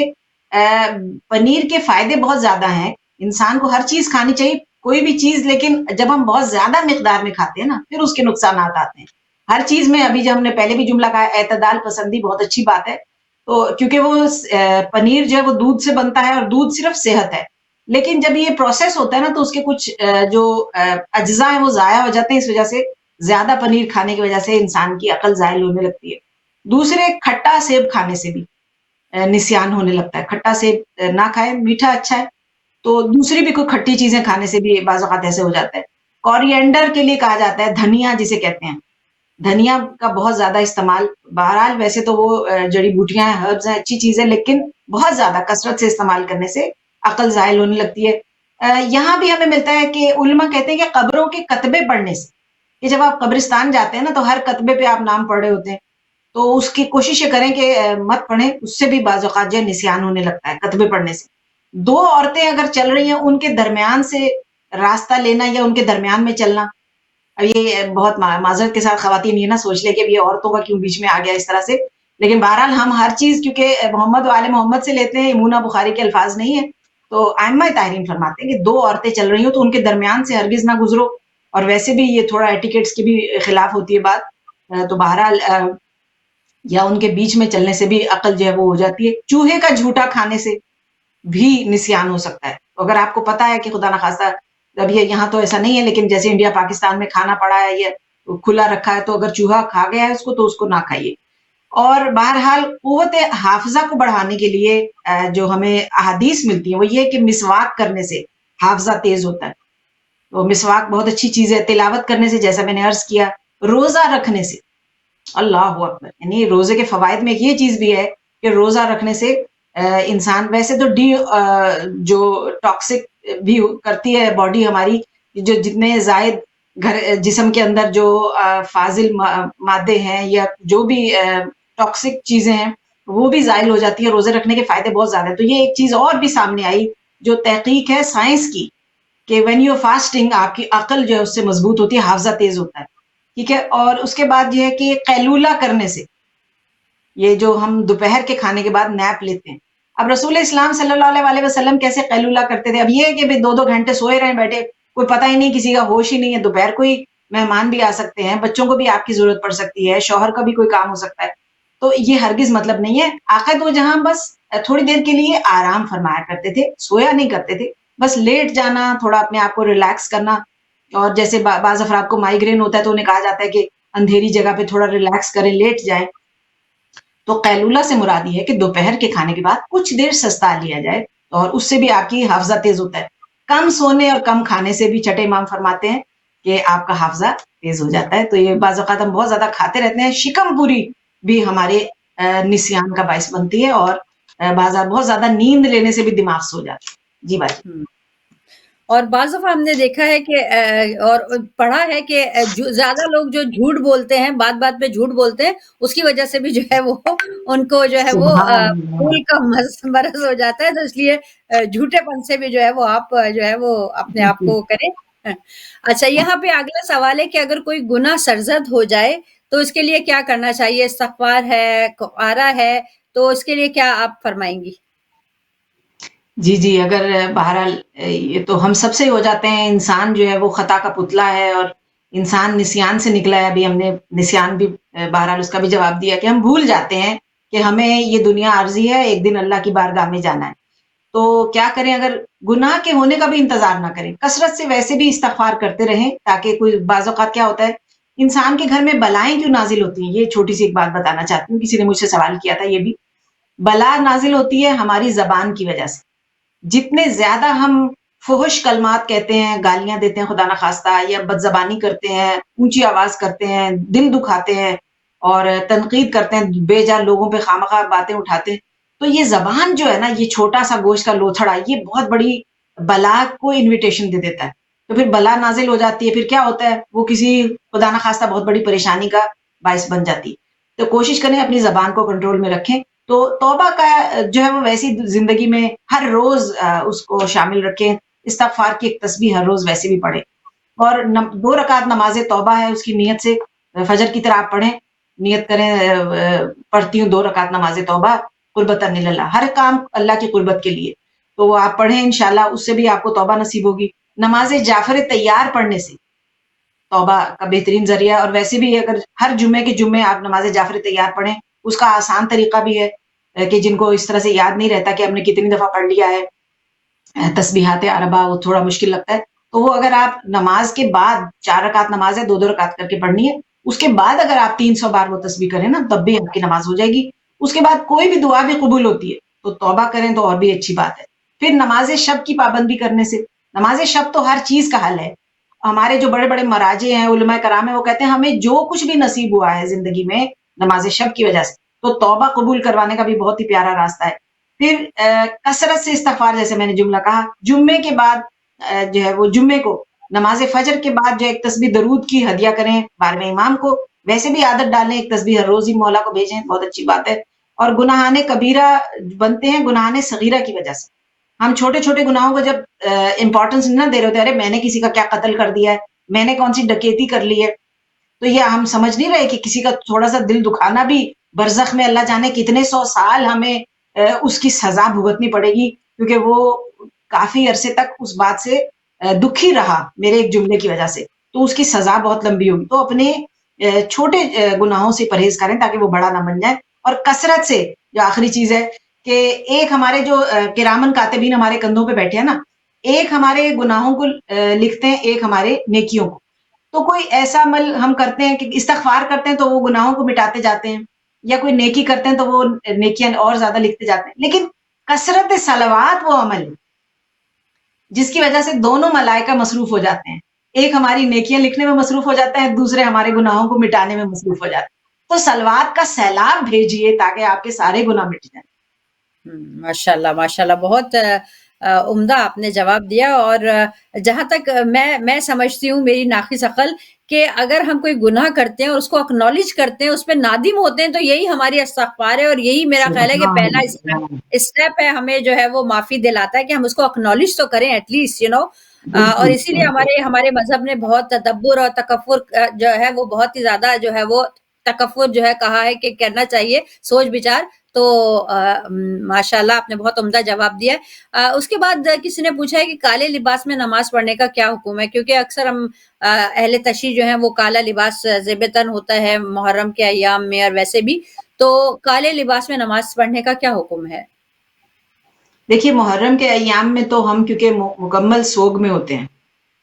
پنیر کے فائدے بہت زیادہ ہیں، انسان کو ہر چیز کھانی چاہیے، کوئی بھی چیز، لیکن جب ہم بہت زیادہ مقدار میں کھاتے ہیں نا، پھر اس کے نقصانات آتے ہیں ہر چیز میں۔ ابھی جب ہم نے پہلے بھی جملہ کہا اعتدال پسندی بہت اچھی بات ہے، تو کیونکہ وہ پنیر جو ہے وہ دودھ سے بنتا ہے، اور دودھ صرف صحت ہے، لیکن جب یہ پروسیس ہوتا ہے نا تو اس کے کچھ جو اجزاء ہیں وہ ضائع ہو جاتے ہیں، اس وجہ سے زیادہ پنیر کھانے کی وجہ سے انسان کی عقل زائل ہونے لگتی ہے۔ دوسرے، کھٹا سیب کھانے سے بھی نسیان ہونے لگتا ہے۔ کھٹا سیب نہ کھائیں، میٹھا اچھا ہے، تو دوسری بھی کوئی کھٹی چیزیں کھانے سے بھی بعض اوقات ایسے ہو جاتا ہے۔ کوریانڈر کے لیے کہا جاتا ہے، دھنیا جسے کہتے ہیں، دھنیا کا بہت زیادہ استعمال، بہرحال ویسے تو وہ جڑی بوٹیاں ہیں، ہربز ہیں، اچھی چیز ہے، لیکن بہت زیادہ کثرت سے استعمال کرنے سے عقل زائل ہونے لگتی ہے۔ یہاں بھی ہمیں ملتا ہے کہ علماء کہتے ہیں کہ قبروں کے کتبے پڑھنے سے، کہ جب آپ قبرستان جاتے ہیں نا تو ہر کتبے پہ آپ نام پڑھ رہے ہوتے ہیں، تو اس کی کوشش یہ کریں کہ مت پڑھیں، اس سے بھی بعض اوقات جو ہے نسیان ہونے لگتا ہے کتبے پڑھنے سے۔ دو عورتیں اگر چل رہی ہیں، ان کے درمیان سے راستہ لینا یا ان کے درمیان میں چلنا، اب یہ بہت معذرت کے ساتھ خواتین یہ نہ سوچ لے کہ یہ عورتوں کا کیوں بیچ میں آ گیا اس طرح سے، لیکن بہرحال ہم ہر چیز کیونکہ محمد و آل محمد سے لیتے ہیں، امونہ بخاری کے الفاظ نہیں ہیں، تو ائمہ تحریم فرماتے ہیں کہ دو عورتیں چل رہی ہوں تو ان کے درمیان سے ہرگز نہ گزرو، اور ویسے بھی یہ تھوڑا ایٹیکیٹس کے بھی خلاف ہوتی ہے بات، تو بہرحال یا ان کے بیچ میں چلنے سے بھی عقل جو ہے وہ ہو جاتی ہے۔ چوہے کا جھوٹا کھانے سے بھی نسیان ہو سکتا ہے، تو اگر آپ کو پتا ہے کہ خدا نخواستہ، اب یہ یہاں تو ایسا نہیں ہے، لیکن جیسے انڈیا پاکستان میں کھانا پڑا ہے، یہ کھلا رکھا ہے، تو اگر چوہا کھا گیا ہے اس کو تو اس کو نہ کھائیے۔ اور بہرحال قوت حافظہ کو بڑھانے کے لیے جو ہمیں احادیث ملتی ہیں وہ یہ کہ مسواک کرنے سے حافظہ تیز ہوتا ہے، تو مسواک بہت اچھی چیز ہے۔ تلاوت کرنے سے، جیسا میں نے عرض کیا، روزہ رکھنے سے، اللہ اکبر، یعنی روزے کے فوائد میں ایک یہ چیز بھی ہے کہ روزہ رکھنے سے انسان، ویسے تو جو ٹاکسک بھی کرتی ہے باڈی ہماری، جو جتنے زائد جسم کے اندر جو فاضل مادے ہیں یا جو بھی ٹاکسک چیزیں ہیں وہ بھی زائل ہو جاتی ہیں، روزے رکھنے کے فائدے بہت زیادہ ہیں۔ تو یہ ایک چیز اور بھی سامنے آئی جو تحقیق ہے سائنس کی، کہ وین یو فاسٹنگ آپ کی عقل جو ہے اس سے مضبوط ہوتی ہے، حافظہ تیز ہوتا ہے، ٹھیک ہے۔ اور اس کے بعد یہ ہے کہ قیلولہ کرنے سے، یہ جو ہم دوپہر کے کھانے کے بعد نیپ لیتے ہیں، اب رسول اسلام صلی اللہ علیہ وسلم کیسے قیلولہ کرتے تھے؟ اب یہ ہے کہ 2 گھنٹے سوئے رہے بیٹھے، کوئی پتہ ہی نہیں، کسی کا ہوش ہی نہیں ہے، دوپہر کو ہی مہمان بھی آ سکتے ہیں، بچوں کو بھی آپ کی ضرورت پڑ سکتی ہے، شوہر کا بھی کوئی کام ہو سکتا ہے، تو یہ ہرگز مطلب نہیں ہے۔ آقا تو جہاں بس تھوڑی دیر کے لیے آرام فرمایا کرتے تھے، سویا نہیں کرتے تھے، بس لیٹ جانا، تھوڑا اپنے آپ کو ریلیکس کرنا، اور جیسے بعض افراد کو مائیگرین ہوتا ہے تو انہیں کہا جاتا ہے کہ اندھیری جگہ پہ تھوڑا ریلیکس کریں، لیٹ جائیں، تو قیلولہ سے مراد یہ ہے کہ دوپہر کے کھانے کے بعد کچھ دیر سستا لیا جائے، اور اس سے بھی آپ کی حافظہ تیز ہوتا ہے. کم سونے اور کم کھانے سے بھی چھٹے امام فرماتے ہیں کہ آپ کا حافظہ تیز ہو جاتا ہے. تو یہ بعض اوقات ہم بہت زیادہ کھاتے رہتے ہیں، شکم پوری بھی ہمارے نسیان کا باعث بنتی ہے، اور بہت زیادہ نیند لینے سے بھی دماغ سو جاتا ہے. جی بات. اور بعض دفعہ ہم نے دیکھا ہے کہ اور پڑھا ہے کہ زیادہ لوگ جو جھوٹ بولتے ہیں، بات بات پہ جھوٹ بولتے ہیں، اس کی وجہ سے بھی جو ہے وہ ان کو جو ہے وہ سبحان اللہ. پھول کا مرض ہو جاتا ہے. تو اس لیے جھوٹے پن سے بھی جو ہے وہ آپ جو ہے وہ اپنے آپ کو کریں. اچھا، یہاں پہ اگلا سوال ہے کہ اگر کوئی گناہ سرزد ہو جائے تو اس کے لیے کیا کرنا چاہیے؟ استغفار ہے، کفارہ ہے، تو اس کے لیے کیا آپ فرمائیں گی؟ جی اگر بہرحال یہ تو ہم سب سے ہو جاتے ہیں، انسان جو ہے وہ خطا کا پتلا ہے، اور انسان نسیان سے نکلا ہے. ابھی ہم نے نسیان بھی بہرحال اس کا بھی جواب دیا کہ ہم بھول جاتے ہیں کہ ہمیں یہ دنیا عارضی ہے، ایک دن اللہ کی بارگاہ میں جانا ہے. تو کیا کریں؟ اگر گناہ کے ہونے کا بھی انتظار نہ کریں، کثرت سے ویسے بھی استغفار کرتے رہیں، تاکہ کوئی بعض اوقات کیا ہوتا ہے انسان کے گھر میں بلائیں کیوں نازل ہوتی ہیں. یہ چھوٹی سی ایک بات بتانا چاہتی ہوں، کسی نے مجھ سے سوال کیا تھا. یہ بھی بلا نازل ہوتی ہے ہماری زبان کی وجہ سے. جتنے زیادہ ہم فحش کلمات کہتے ہیں، گالیاں دیتے ہیں خدا نخواستہ، یا بد زبانی کرتے ہیں، اونچی آواز کرتے ہیں، دل دکھاتے ہیں اور تنقید کرتے ہیں، بے جا لوگوں پہ خامخواہ باتیں اٹھاتے ہیں، تو یہ زبان جو ہے نا، یہ چھوٹا سا گوشت کا لوتھڑا، یہ بہت بڑی بلا کو انویٹیشن دے دیتا ہے. تو پھر بلا نازل ہو جاتی ہے. پھر کیا ہوتا ہے؟ وہ کسی خدا نخواستہ بہت بڑی پریشانی کا باعث بن جاتی ہے. تو کوشش کریں اپنی زبان کو کنٹرول میں رکھیں. تو توبہ کا جو ہے وہ ویسی زندگی میں ہر روز اس کو شامل رکھیں. استغفار کی ایک تسبیح ہر روز ویسے بھی پڑھیں. اور 2 رکعت نماز توبہ ہے، اس کی نیت سے فجر کی طرح آپ پڑھیں، نیت کریں پڑھتی ہوں 2 رکعت نماز توبہ قربتاً اللہ، ہر کام اللہ کی قربت کے لیے. تو وہ آپ پڑھیں انشاءاللہ، اس سے بھی آپ کو توبہ نصیب ہوگی. نماز جعفر طیار پڑھنے سے توبہ کا بہترین ذریعہ. اور ویسے بھی اگر ہر جمعے کے جمعے آپ نماز جعفر طیار پڑھیں، اس کا آسان طریقہ بھی ہے کہ جن کو اس طرح سے یاد نہیں رہتا کہ ہم نے کتنی دفعہ پڑھ لیا ہے تسبیحات عربہ، وہ تھوڑا مشکل لگتا ہے، تو وہ اگر آپ نماز کے بعد 4 رکعت نماز ہے 2 رکعت کر کے پڑھنی ہے، اس کے بعد اگر آپ 300 بار وہ تسبیح کریں نا، تب بھی آپ کی نماز ہو جائے گی. اس کے بعد کوئی بھی دعا بھی قبول ہوتی ہے، تو توبہ کریں تو اور بھی اچھی بات ہے. پھر نماز شب کی پابندی کرنے سے، نماز شب تو ہر چیز کا حل ہے. ہمارے جو بڑے بڑے مراجع ہیں، علماء کرام ہیں، وہ کہتے ہیں ہمیں جو کچھ بھی نصیب ہوا ہے زندگی میں نماز شب کی وجہ سے، تو توبہ قبول کروانے کا بھی بہت ہی پیارا راستہ ہے. پھر کثرت سے استغفار، جیسے میں نے جملہ کہا، جمعے کے بعد جو ہے وہ جمعے کو نماز فجر کے بعد جو ایک تسبیح درود کی ہدیہ کریں 12ویں امام کو. ویسے بھی عادت ڈالیں، ایک تسبیح ہر روز ہی مولا کو بھیجیں، بہت اچھی بات ہے. اور گناہان کبیرہ بنتے ہیں گناہان صغیرہ کی وجہ سے. ہم چھوٹے چھوٹے گناہوں کو جب امپورٹنس نہ دے رہے ہوتے، ارے میں نے کسی کا کیا قتل کر دیا ہے، میں نے کون سی ڈکیتی کر لی ہے، تو یہ ہم سمجھ نہیں رہے کہ کسی کا تھوڑا سا دل دکھانا بھی برزخ میں اللہ جانے کتنے 100 سال ہمیں اس کی سزا بھگتنی پڑے گی، کیونکہ وہ کافی عرصے تک اس بات سے دکھی رہا میرے ایک جملے کی وجہ سے، تو اس کی سزا بہت لمبی ہوگی. تو اپنے چھوٹے گناہوں سے پرہیز کریں تاکہ وہ بڑا نہ بن جائے. اور کثرت سے، جو آخری چیز ہے کہ ایک ہمارے جو کرامن کاتبین ہمارے کندھوں پہ بیٹھے ہیں نا، ایک ہمارے گناہوں کو لکھتے ہیں، ایک ہمارے نیکیوں کو. تو کوئی ایسا عمل ہم کرتے ہیں کہ استغفار کرتے ہیں تو وہ گناہوں کو مٹاتے جاتے ہیں، یا کوئی نیکی کرتے ہیں تو وہ نیکیاں اور زیادہ لکھتے جاتے ہیں. لیکن کثرت صلوات وہ عمل ہے جس کی وجہ سے دونوں ملائکہ مصروف ہو جاتے ہیں. ایک ہماری نیکیاں لکھنے میں مصروف ہو جاتا ہے، دوسرے ہمارے گناہوں کو مٹانے میں مصروف ہو جاتے ہیں. تو صلوات کا سیلاب بھیجیے تاکہ آپ کے سارے گناہ مٹ جائیں. ماشاءاللہ ماشاءاللہ، بہت عمدہ آپ نے جواب دیا. اور جہاں تک میں سمجھتی ہوں، میری ناقص عقل، کہ اگر ہم کوئی گناہ کرتے ہیں اور اس کو اکنالج کرتے ہیں، اس پہ نادم ہوتے ہیں، تو یہی ہماری استغفار ہے. اور یہی میرا خیال ہے کہ پہلا اسٹیپ ہے، ہمیں جو ہے وہ معافی دلاتا ہے کہ ہم اس کو اکنالج تو کریں ایٹ لیسٹ اور اسی لیے ہمارے مذہب نے بہت تدبر اور تکفر جو ہے وہ بہت ہی زیادہ جو ہے وہ تکفر جو ہے کہا ہے کہ کرنا چاہیے، سوچ بچار. تو ماشاءاللہ آپ نے بہت عمدہ جواب دیا. اس کے بعد کسی نے پوچھا ہے کہ کالے لباس میں نماز پڑھنے کا کیا حکم ہے؟ کیونکہ اکثر ہم اہل تشیع جو ہیں وہ کالا لباس زیبتاً ہوتا ہے محرم کے ایام میں، اور ویسے بھی. تو کالے لباس میں نماز پڑھنے کا کیا حکم ہے؟ دیکھیے، محرم کے ایام میں تو ہم کیونکہ مکمل سوگ میں ہوتے ہیں،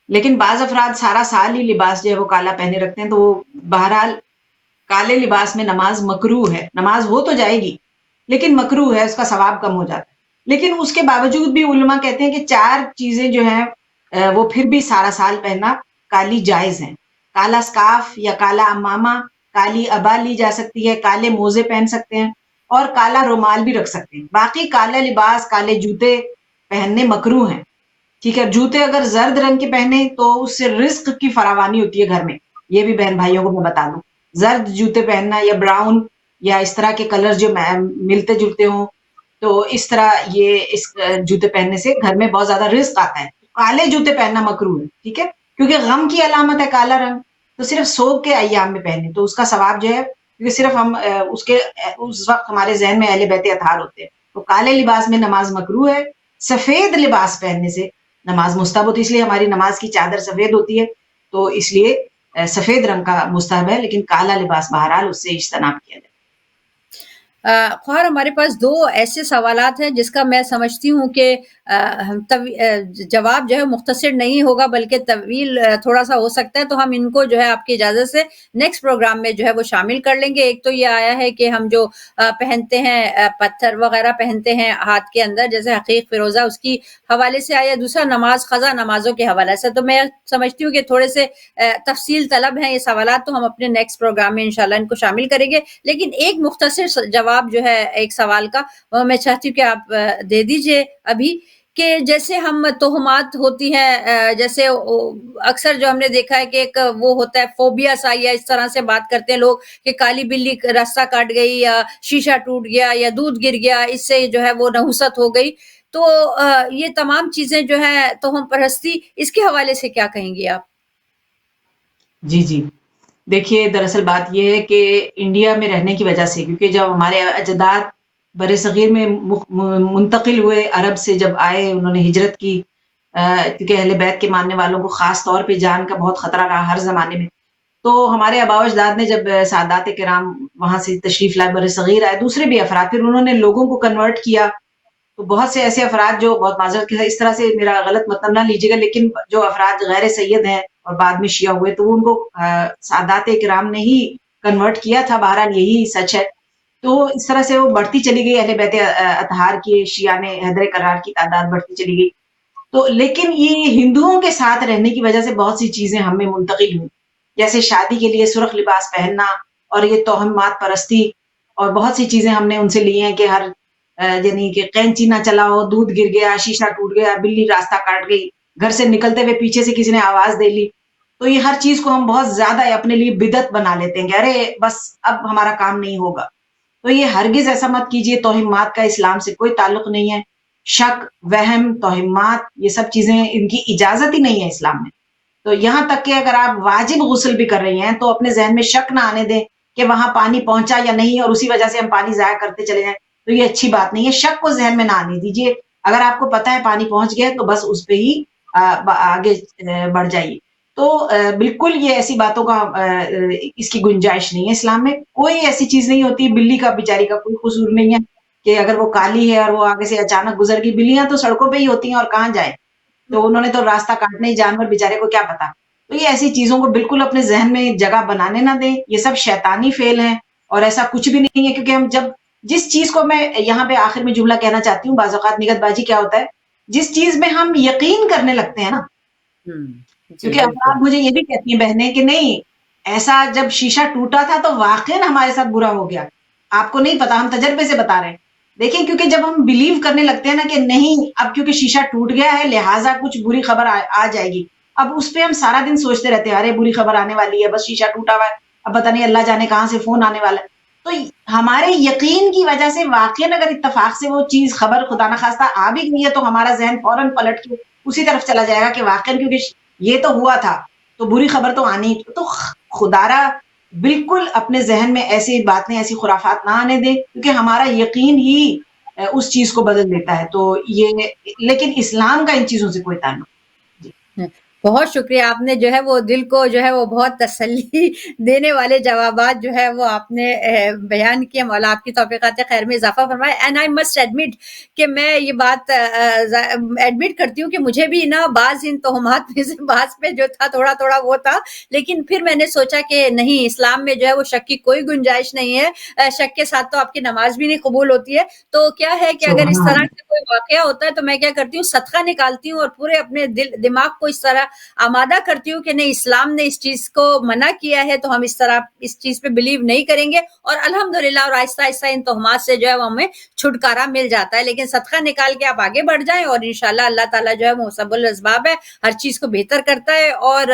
لیکن بعض افراد سارا سال ہی لباس جو ہے وہ کالا پہنے رکھتے ہیں، تو وہ بہرحال کالے لباس میں نماز مکروہ ہے، نماز ہو تو جائے گی لیکن مکروہ ہے، اس کا ثواب کم ہو جاتا ہے۔ لیکن اس کے باوجود بھی علماء کہتے ہیں کہ 4 چیزیں جو ہیں وہ پھر بھی سارا سال پہننا کالی جائز ہیں۔ کالا سکارف یا کالا امامہ، کالی ابا لی جا سکتی ہے، کالے موزے پہن سکتے ہیں اور کالا رومال بھی رکھ سکتے ہیں۔ باقی کالا لباس، کالے جوتے پہننے مکروہ ہیں، ٹھیک ہے۔ جوتے اگر زرد رنگ کے پہنے تو اس سے رزق کی فراوانی ہوتی ہے گھر میں، یہ بھی بہن بھائیوں کو میں بتا دوں۔ زرد جوتے پہننا یا براؤن یا اس طرح کے کلر جو ملتے جلتے ہوں، تو اس طرح یہ اس جوتے پہننے سے گھر میں بہت زیادہ رزق آتا ہے۔ کالے جوتے پہننا مکروہ ہے، ٹھیک ہے، کیونکہ غم کی علامت ہے کالا رنگ، تو صرف سوگ کے ایام میں پہنے تو اس کا ثواب جو ہے، کیونکہ صرف ہم اس وقت ہمارے ذہن میں اہل بیت اطہار ہوتے ہیں، تو کالے لباس میں نماز مکروہ ہے۔ سفید لباس پہننے سے نماز مستحب ہوتی ہے، اس لیے ہماری نماز کی چادر سفید ہوتی ہے، تو اس لیے سفید رنگ کا مستحب ہے، لیکن کالا لباس بہرحال اس سے اجتناب کیا جائے۔ خواہر ہمارے پاس 2 ایسے سوالات ہیں جس کا میں سمجھتی ہوں کہ جواب جو ہے مختصر نہیں ہوگا بلکہ طویل تھوڑا سا ہو سکتا ہے، تو ہم ان کو جو ہے آپ کی اجازت سے نیکسٹ پروگرام میں جو ہے وہ شامل کر لیں گے۔ ایک تو یہ آیا ہے کہ ہم جو پہنتے ہیں پتھر وغیرہ پہنتے ہیں ہاتھ کے اندر جیسے حقیق فیروزہ، اس کی حوالے سے آیا، دوسرا نماز قضا نمازوں کے حوالے سے۔ تو میں سمجھتی ہوں کہ تھوڑے سے تفصیل طلب ہیں یہ سوالات، تو ہم اپنے نیکسٹ پروگرام میں انشاءاللہ ان کو شامل کریں گے، لیکن ایک مختصر جواب جو ہے ایک سوال کا وہ میں چاہتی ہوں کہ آپ دے دیجئے ابھی، کہ جیسے ہم تہمات ہوتی ہیں، جیسے اکثر جو ہم نے دیکھا ہے کہ ایک وہ ہوتا ہے فوبیا سا، یا اس طرح سے بات کرتے ہیں لوگ کہ کالی بلی راستہ کاٹ گئی یا شیشہ ٹوٹ گیا یا دودھ گر گیا، اس سے جو ہے وہ نحوست ہو گئی، تو یہ تمام چیزیں جو ہیں توہم پرستی، اس کے حوالے سے کیا کہیں گی آپ؟ جی جی، دیکھیے دراصل بات یہ ہے کہ انڈیا میں رہنے کی وجہ سے، کیونکہ جب ہمارے اجداد بر صغیر میں منتقل ہوئے، عرب سے جب آئے، انہوں نے ہجرت کی، کیونکہ اہل بیت کے ماننے والوں کو خاص طور پہ جان کا بہت خطرہ رہا ہر زمانے میں، تو ہمارے آباء و اجداد نے جب سادات کرام وہاں سے تشریف لائے، بر صغیر آئے، دوسرے بھی افراد، پھر انہوں نے لوگوں کو کنورٹ کیا، تو بہت سے ایسے افراد جو بہت معذرت کے ساتھ، اس طرح سے میرا غلط مطلب نہ لیجیے گا، لیکن جو افراد غیر سید ہیں اور بعد میں شیعہ ہوئے، تو ان کو سادات کرام نے ہی کنورٹ کیا تھا، بہرحال یہی سچ ہے۔ تو اس طرح سے وہ بڑھتی چلی گئی، اہل بیت اطہار کی، شیعہ نے حیدر کرار کی تعداد بڑھتی چلی گئی، تو لیکن یہ ہندوؤں کے ساتھ رہنے کی وجہ سے بہت سی چیزیں ہم میں منتقل ہوئی، جیسے شادی کے لیے سرخ لباس پہننا اور یہ توہمات پرستی، اور بہت سی چیزیں ہم نے ان سے لی ہیں کہ ہر یعنی کہ قینچی نہ چلاؤ، دودھ گر گیا، شیشہ ٹوٹ گیا، بلی راستہ کاٹ گئی، گھر سے نکلتے ہوئے پیچھے سے کسی نے آواز دے لی، تو یہ ہر چیز کو ہم بہت زیادہ اپنے لیے بدعت بنا لیتے ہیں کہ ارے بس اب ہمارا کام نہیں ہوگا، تو یہ ہرگز ایسا مت کیجیے۔ توہمات کا اسلام سے کوئی تعلق نہیں ہے، شک، وہم، توہمات، یہ سب چیزیں ان کی اجازت ہی نہیں ہے اسلام میں۔ تو یہاں تک کہ اگر آپ واجب غسل بھی کر رہی ہیں تو اپنے ذہن میں شک نہ آنے دیں کہ وہاں پانی پہنچا یا نہیں، اور اسی وجہ سے ہم پانی ضائع کرتے چلے جائیں، تو یہ اچھی بات نہیں ہے، شک کو ذہن میں نہ آنے دیجیے۔ اگر آپ کو پتہ ہے پانی پہنچ گیا تو بس اس پہ ہی آگے بڑھ جائیے۔ تو بالکل یہ ایسی باتوں کا اس کی گنجائش نہیں ہے اسلام میں، کوئی ایسی چیز نہیں ہوتی، بلی کا بیچاری کا کوئی قصور نہیں ہے کہ اگر وہ کالی ہے اور وہ آگے سے اچانک گزر گئی، بلیاں تو سڑکوں پہ ہی ہوتی ہیں اور کہاں جائیں، تو انہوں نے تو راستہ کاٹنے ہی، جانور بیچارے کو کیا پتا۔ تو یہ ایسی چیزوں کو بالکل اپنے ذہن میں جگہ بنانے نہ دیں، یہ سب شیطانی فعل ہیں اور ایسا کچھ بھی نہیں ہے، کیونکہ ہم جب جس چیز کو، میں یہاں پہ آخر میں جملہ کہنا چاہتی ہوں، بعض اوقات نگت بازی کیا ہوتا ہے، جس چیز میں ہم یقین کرنے لگتے ہیں نا، جی کیونکہ بالکل۔ افراد مجھے یہ بھی کہتی ہیں بہنیں کہ نہیں ایسا جب شیشہ ٹوٹا تھا تو واقعی ہمارے ساتھ برا ہو گیا، آپ کو نہیں پتا، ہم تجربے سے بتا رہے ہیں۔ دیکھیں کیونکہ جب ہم بلیو کرنے لگتے ہیں نا کہ نہیں اب کیونکہ شیشہ ٹوٹ گیا ہے لہٰذا کچھ بری خبر آ جائے گی، اب اس پہ ہم سارا دن سوچتے رہتے ہیں ارے بری خبر آنے والی ہے، بس شیشہ ٹوٹا ہوا ہے، اب پتہ نہیں اللہ جانے کہاں سے فون آنے والا ہے، تو ہمارے یقین کی وجہ سے واقعی اگر اتفاق سے وہ چیز خبر خدا نخواستہ آ بھی گئی ہے تو ہمارا ذہن فوراً پلٹ کے اسی طرف چلا جائے گا کہ واقعی کیونکہ یہ تو ہوا تھا تو بری خبر تو آنی، تو خدارا بالکل اپنے ذہن میں ایسی باتیں، ایسی خرافات نہ آنے دیں، کیونکہ ہمارا یقین ہی اس چیز کو بدل دیتا ہے، تو یہ لیکن اسلام کا ان چیزوں سے کوئی تعلق نہیں۔ جی بہت شکریہ، آپ نے جو ہے وہ دل کو جو ہے وہ بہت تسلی دینے والے جوابات جو ہے وہ آپ نے بیان کیے. مولا آپ کی توفیقات خیر میں اضافہ فرمائے. اینڈ آئی مسٹ ایڈمٹ کہ میں یہ بات ایڈمٹ کرتی ہوں کہ مجھے بھی نا بعض ان تہمات میں سے بعض پہ جو تھا تھوڑا تھوڑا وہ تھا، لیکن پھر میں نے سوچا کہ نہیں، اسلام میں جو ہے وہ شک کی کوئی گنجائش نہیں ہے. شک کے ساتھ تو آپ کی نماز بھی نہیں قبول ہوتی ہے. تو کیا ہے کہ اگر اس سبحان طرح اللہ. سے کوئی واقعہ ہوتا ہے تو میں کیا کرتی ہوں، صدقہ نکالتی ہوں اور پورے اپنے دماغ کو اس طرح آمادہ کرتی ہوں کہ نہیں، اسلام نے اس چیز کو منع کیا ہے تو ہم اس طرح اس چیز پہ بلیو نہیں کریں گے. اور الحمدللہ اور آہستہ آہستہ ان تہمات سے جو ہے وہ ہمیں چھٹکارا مل جاتا ہے. لیکن صدقہ نکال کے آپ آگے بڑھ جائیں اور انشاءاللہ اللہ تعالیٰ جو ہے مسبب الاسباب ہے، ہر چیز کو بہتر کرتا ہے. اور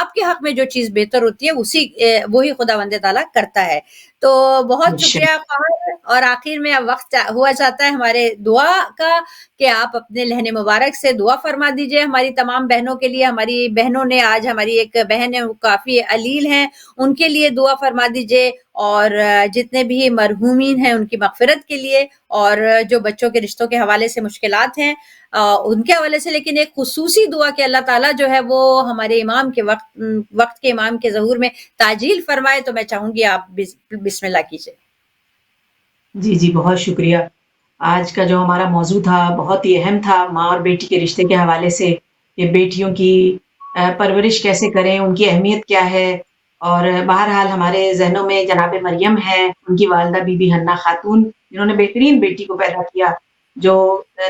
آپ کے حق میں جو چیز بہتر ہوتی ہے وہی خداوند تعالیٰ کرتا ہے. تو بہت شکریہ انشاءاللہ. خواہر. اور آخر میں اب وقت ہوا جاتا ہے ہمارے دعا کا کہ آپ اپنے لہن مبارک سے دعا فرما دیجئے ہماری تمام بہنوں کے لیے. ہماری بہنوں نے آج، ہماری ایک بہن ہے وہ کافی علیل ہیں، ان کے لیے دعا فرما دیجئے. اور جتنے بھی مرحومین ہیں ان کی مغفرت کے لیے، اور جو بچوں کے رشتوں کے حوالے سے مشکلات ہیں ان کے حوالے سے. لیکن ایک خصوصی دعا کہ اللہ تعالیٰ جو ہے وہ ہمارے امام کے وقت کے امام کے ظہور میں تعجیل فرمائے. تو میں چاہوں گی آپ بسم اللہ کیجئے. جی جی، بہت شکریہ. آج کا جو ہمارا موضوع تھا بہت ہی اہم تھا، ماں اور بیٹی کے رشتے کے حوالے سے، کہ بیٹیوں کی پرورش کیسے کریں، ان کی اہمیت کیا ہے. اور بہرحال ہمارے ذہنوں میں جناب مریم ہے، ان کی والدہ بی بی حنہ خاتون، جنہوں نے بہترین بیٹی کو پیدا کیا جو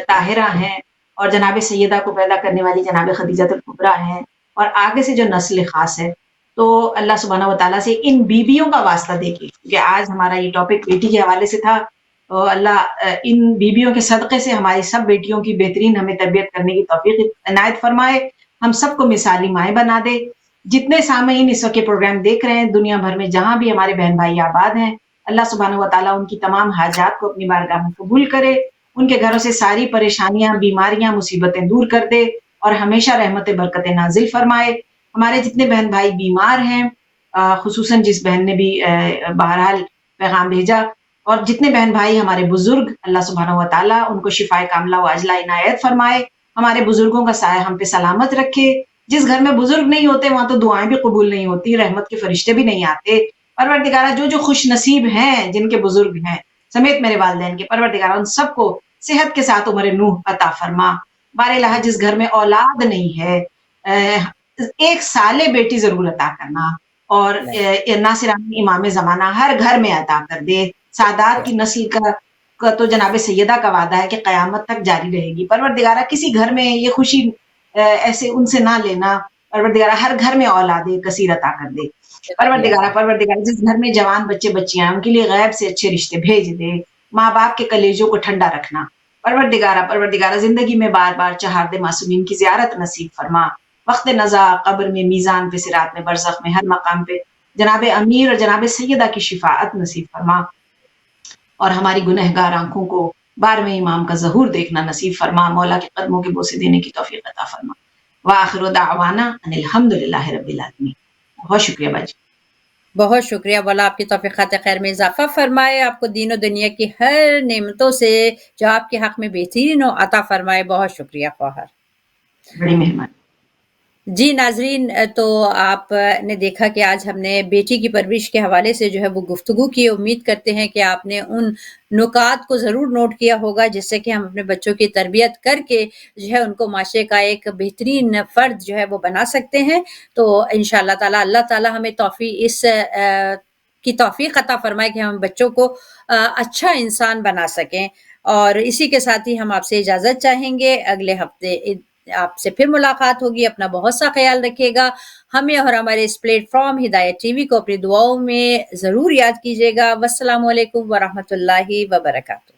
طاہرہ ہیں، اور جناب سیدہ کو پیدا کرنے والی جناب خدیجہ الکبریٰ ہیں، اور آگے سے جو نسل خاص ہے. تو اللہ سبحانہ و تعالیٰ سے ان بیویوں کا واسطہ دے کے، کہ آج ہمارا یہ ٹاپک بیٹی کے حوالے سے تھا، تو اللہ ان بیویوں کے صدقے سے ہماری سب بیٹیوں کی بہترین ہمیں تربیت کرنے کی توفیق عنایت فرمائے، ہم سب کو مثالی مائیں بنا دے. جتنے سامعین اس وقت پروگرام دیکھ رہے ہیں دنیا بھر میں، جہاں بھی ہمارے بہن بھائی آباد ہیں، اللہ سبحانہ و تعالیٰ ان کی تمام حاجات کو اپنی بارگاہ میں قبول کرے، ان کے گھروں سے ساری پریشانیاں، بیماریاں، مصیبتیں دور کر دے، اور ہمیشہ رحمت برکت نازل فرمائے. ہمارے جتنے بہن بھائی بیمار ہیں، خصوصاً جس بہن نے بھی بہرحال پیغام بھیجا، اور جتنے بہن بھائی ہمارے بزرگ، اللہ سبحانہ و تعالیٰ ان کو شفائے کاملہ و عاجلہ عنایت فرمائے، ہمارے بزرگوں کا سایہ ہم پہ سلامت رکھے. جس گھر میں بزرگ نہیں ہوتے وہاں تو دعائیں بھی قبول نہیں ہوتی، رحمت کے فرشتے بھی نہیں آتے. پروردگارہ جو خوش نصیب ہیں جن کے بزرگ ہیں سمیت میرے والدین کے، پروردگارہ ان سب کو صحت کے ساتھ عمر نوح عطا فرما. بار الہ جس گھر میں اولاد نہیں ہے، ایک سالے بیٹی ضرور عطا کرنا، اور ناصر امام زمانہ ہر گھر میں عطا کر دے. سادات کی نسل کا تو جناب سیدہ کا وعدہ ہے کہ قیامت تک جاری رہے گی. پروردگارہ کسی گھر میں یہ خوشی ایسے ان سے نہ لینا. پروردگارہ ہر گھر میں اولاد کثیر عطا کر دے. پروردگارہ جس گھر میں جوان بچے بچیاں ہیں ان کے لیے غیب سے اچھے رشتے بھیج دے. ماں باپ کے کلیجوں کو ٹھنڈا رکھنا. پروردگارہ زندگی میں بار بار چہارد معصومین کی زیارت نصیب فرما. وقت نزا، قبر میں، میزان پہ، صراط میں، برزخ میں، ہر مقام پہ جناب امیر اور جناب سیدہ کی شفاعت نصیب فرما. اور ہماری گنہگار آنکھوں کو 12ویں امام کا ظہور دیکھنا نصیب فرما. مولا کے قدموں کے بوسے دینے کی توفیق عطا فرما. وآخر دعوانا ان الحمدللہ رب العالمین. بہت شکریہ باجی. بہت شکریہ. مولا آپ کی توفیقات خیر میں اضافہ فرمائے، آپ کو دین و دنیا کی ہر نعمتوں سے جو آپ کے حق میں بہترین ہو عطا فرمائے. بہت شکریہ خواہر. بڑی مہربانی. جی ناظرین، تو آپ نے دیکھا کہ آج ہم نے بیٹی کی پرورش کے حوالے سے جو ہے وہ گفتگو کی. امید کرتے ہیں کہ آپ نے ان نکات کو ضرور نوٹ کیا ہوگا جس سے کہ ہم اپنے بچوں کی تربیت کر کے جو ہے ان کو معاشرے کا ایک بہترین فرد جو ہے وہ بنا سکتے ہیں. تو انشاءاللہ تعالی اللہ تعالی ہمیں توفیق عطا فرمائے کہ ہم بچوں کو اچھا انسان بنا سکیں. اور اسی کے ساتھ ہی ہم آپ سے اجازت چاہیں گے. اگلے ہفتے آپ سے پھر ملاقات ہوگی. اپنا بہت سا خیال رکھیے گا. ہمیں اور ہمارے اس پلیٹ فارم ہدایت ٹی وی کو اپنی دعاؤں میں ضرور یاد کیجیے گا. والسلام علیکم ورحمۃ اللہ وبرکاتہ.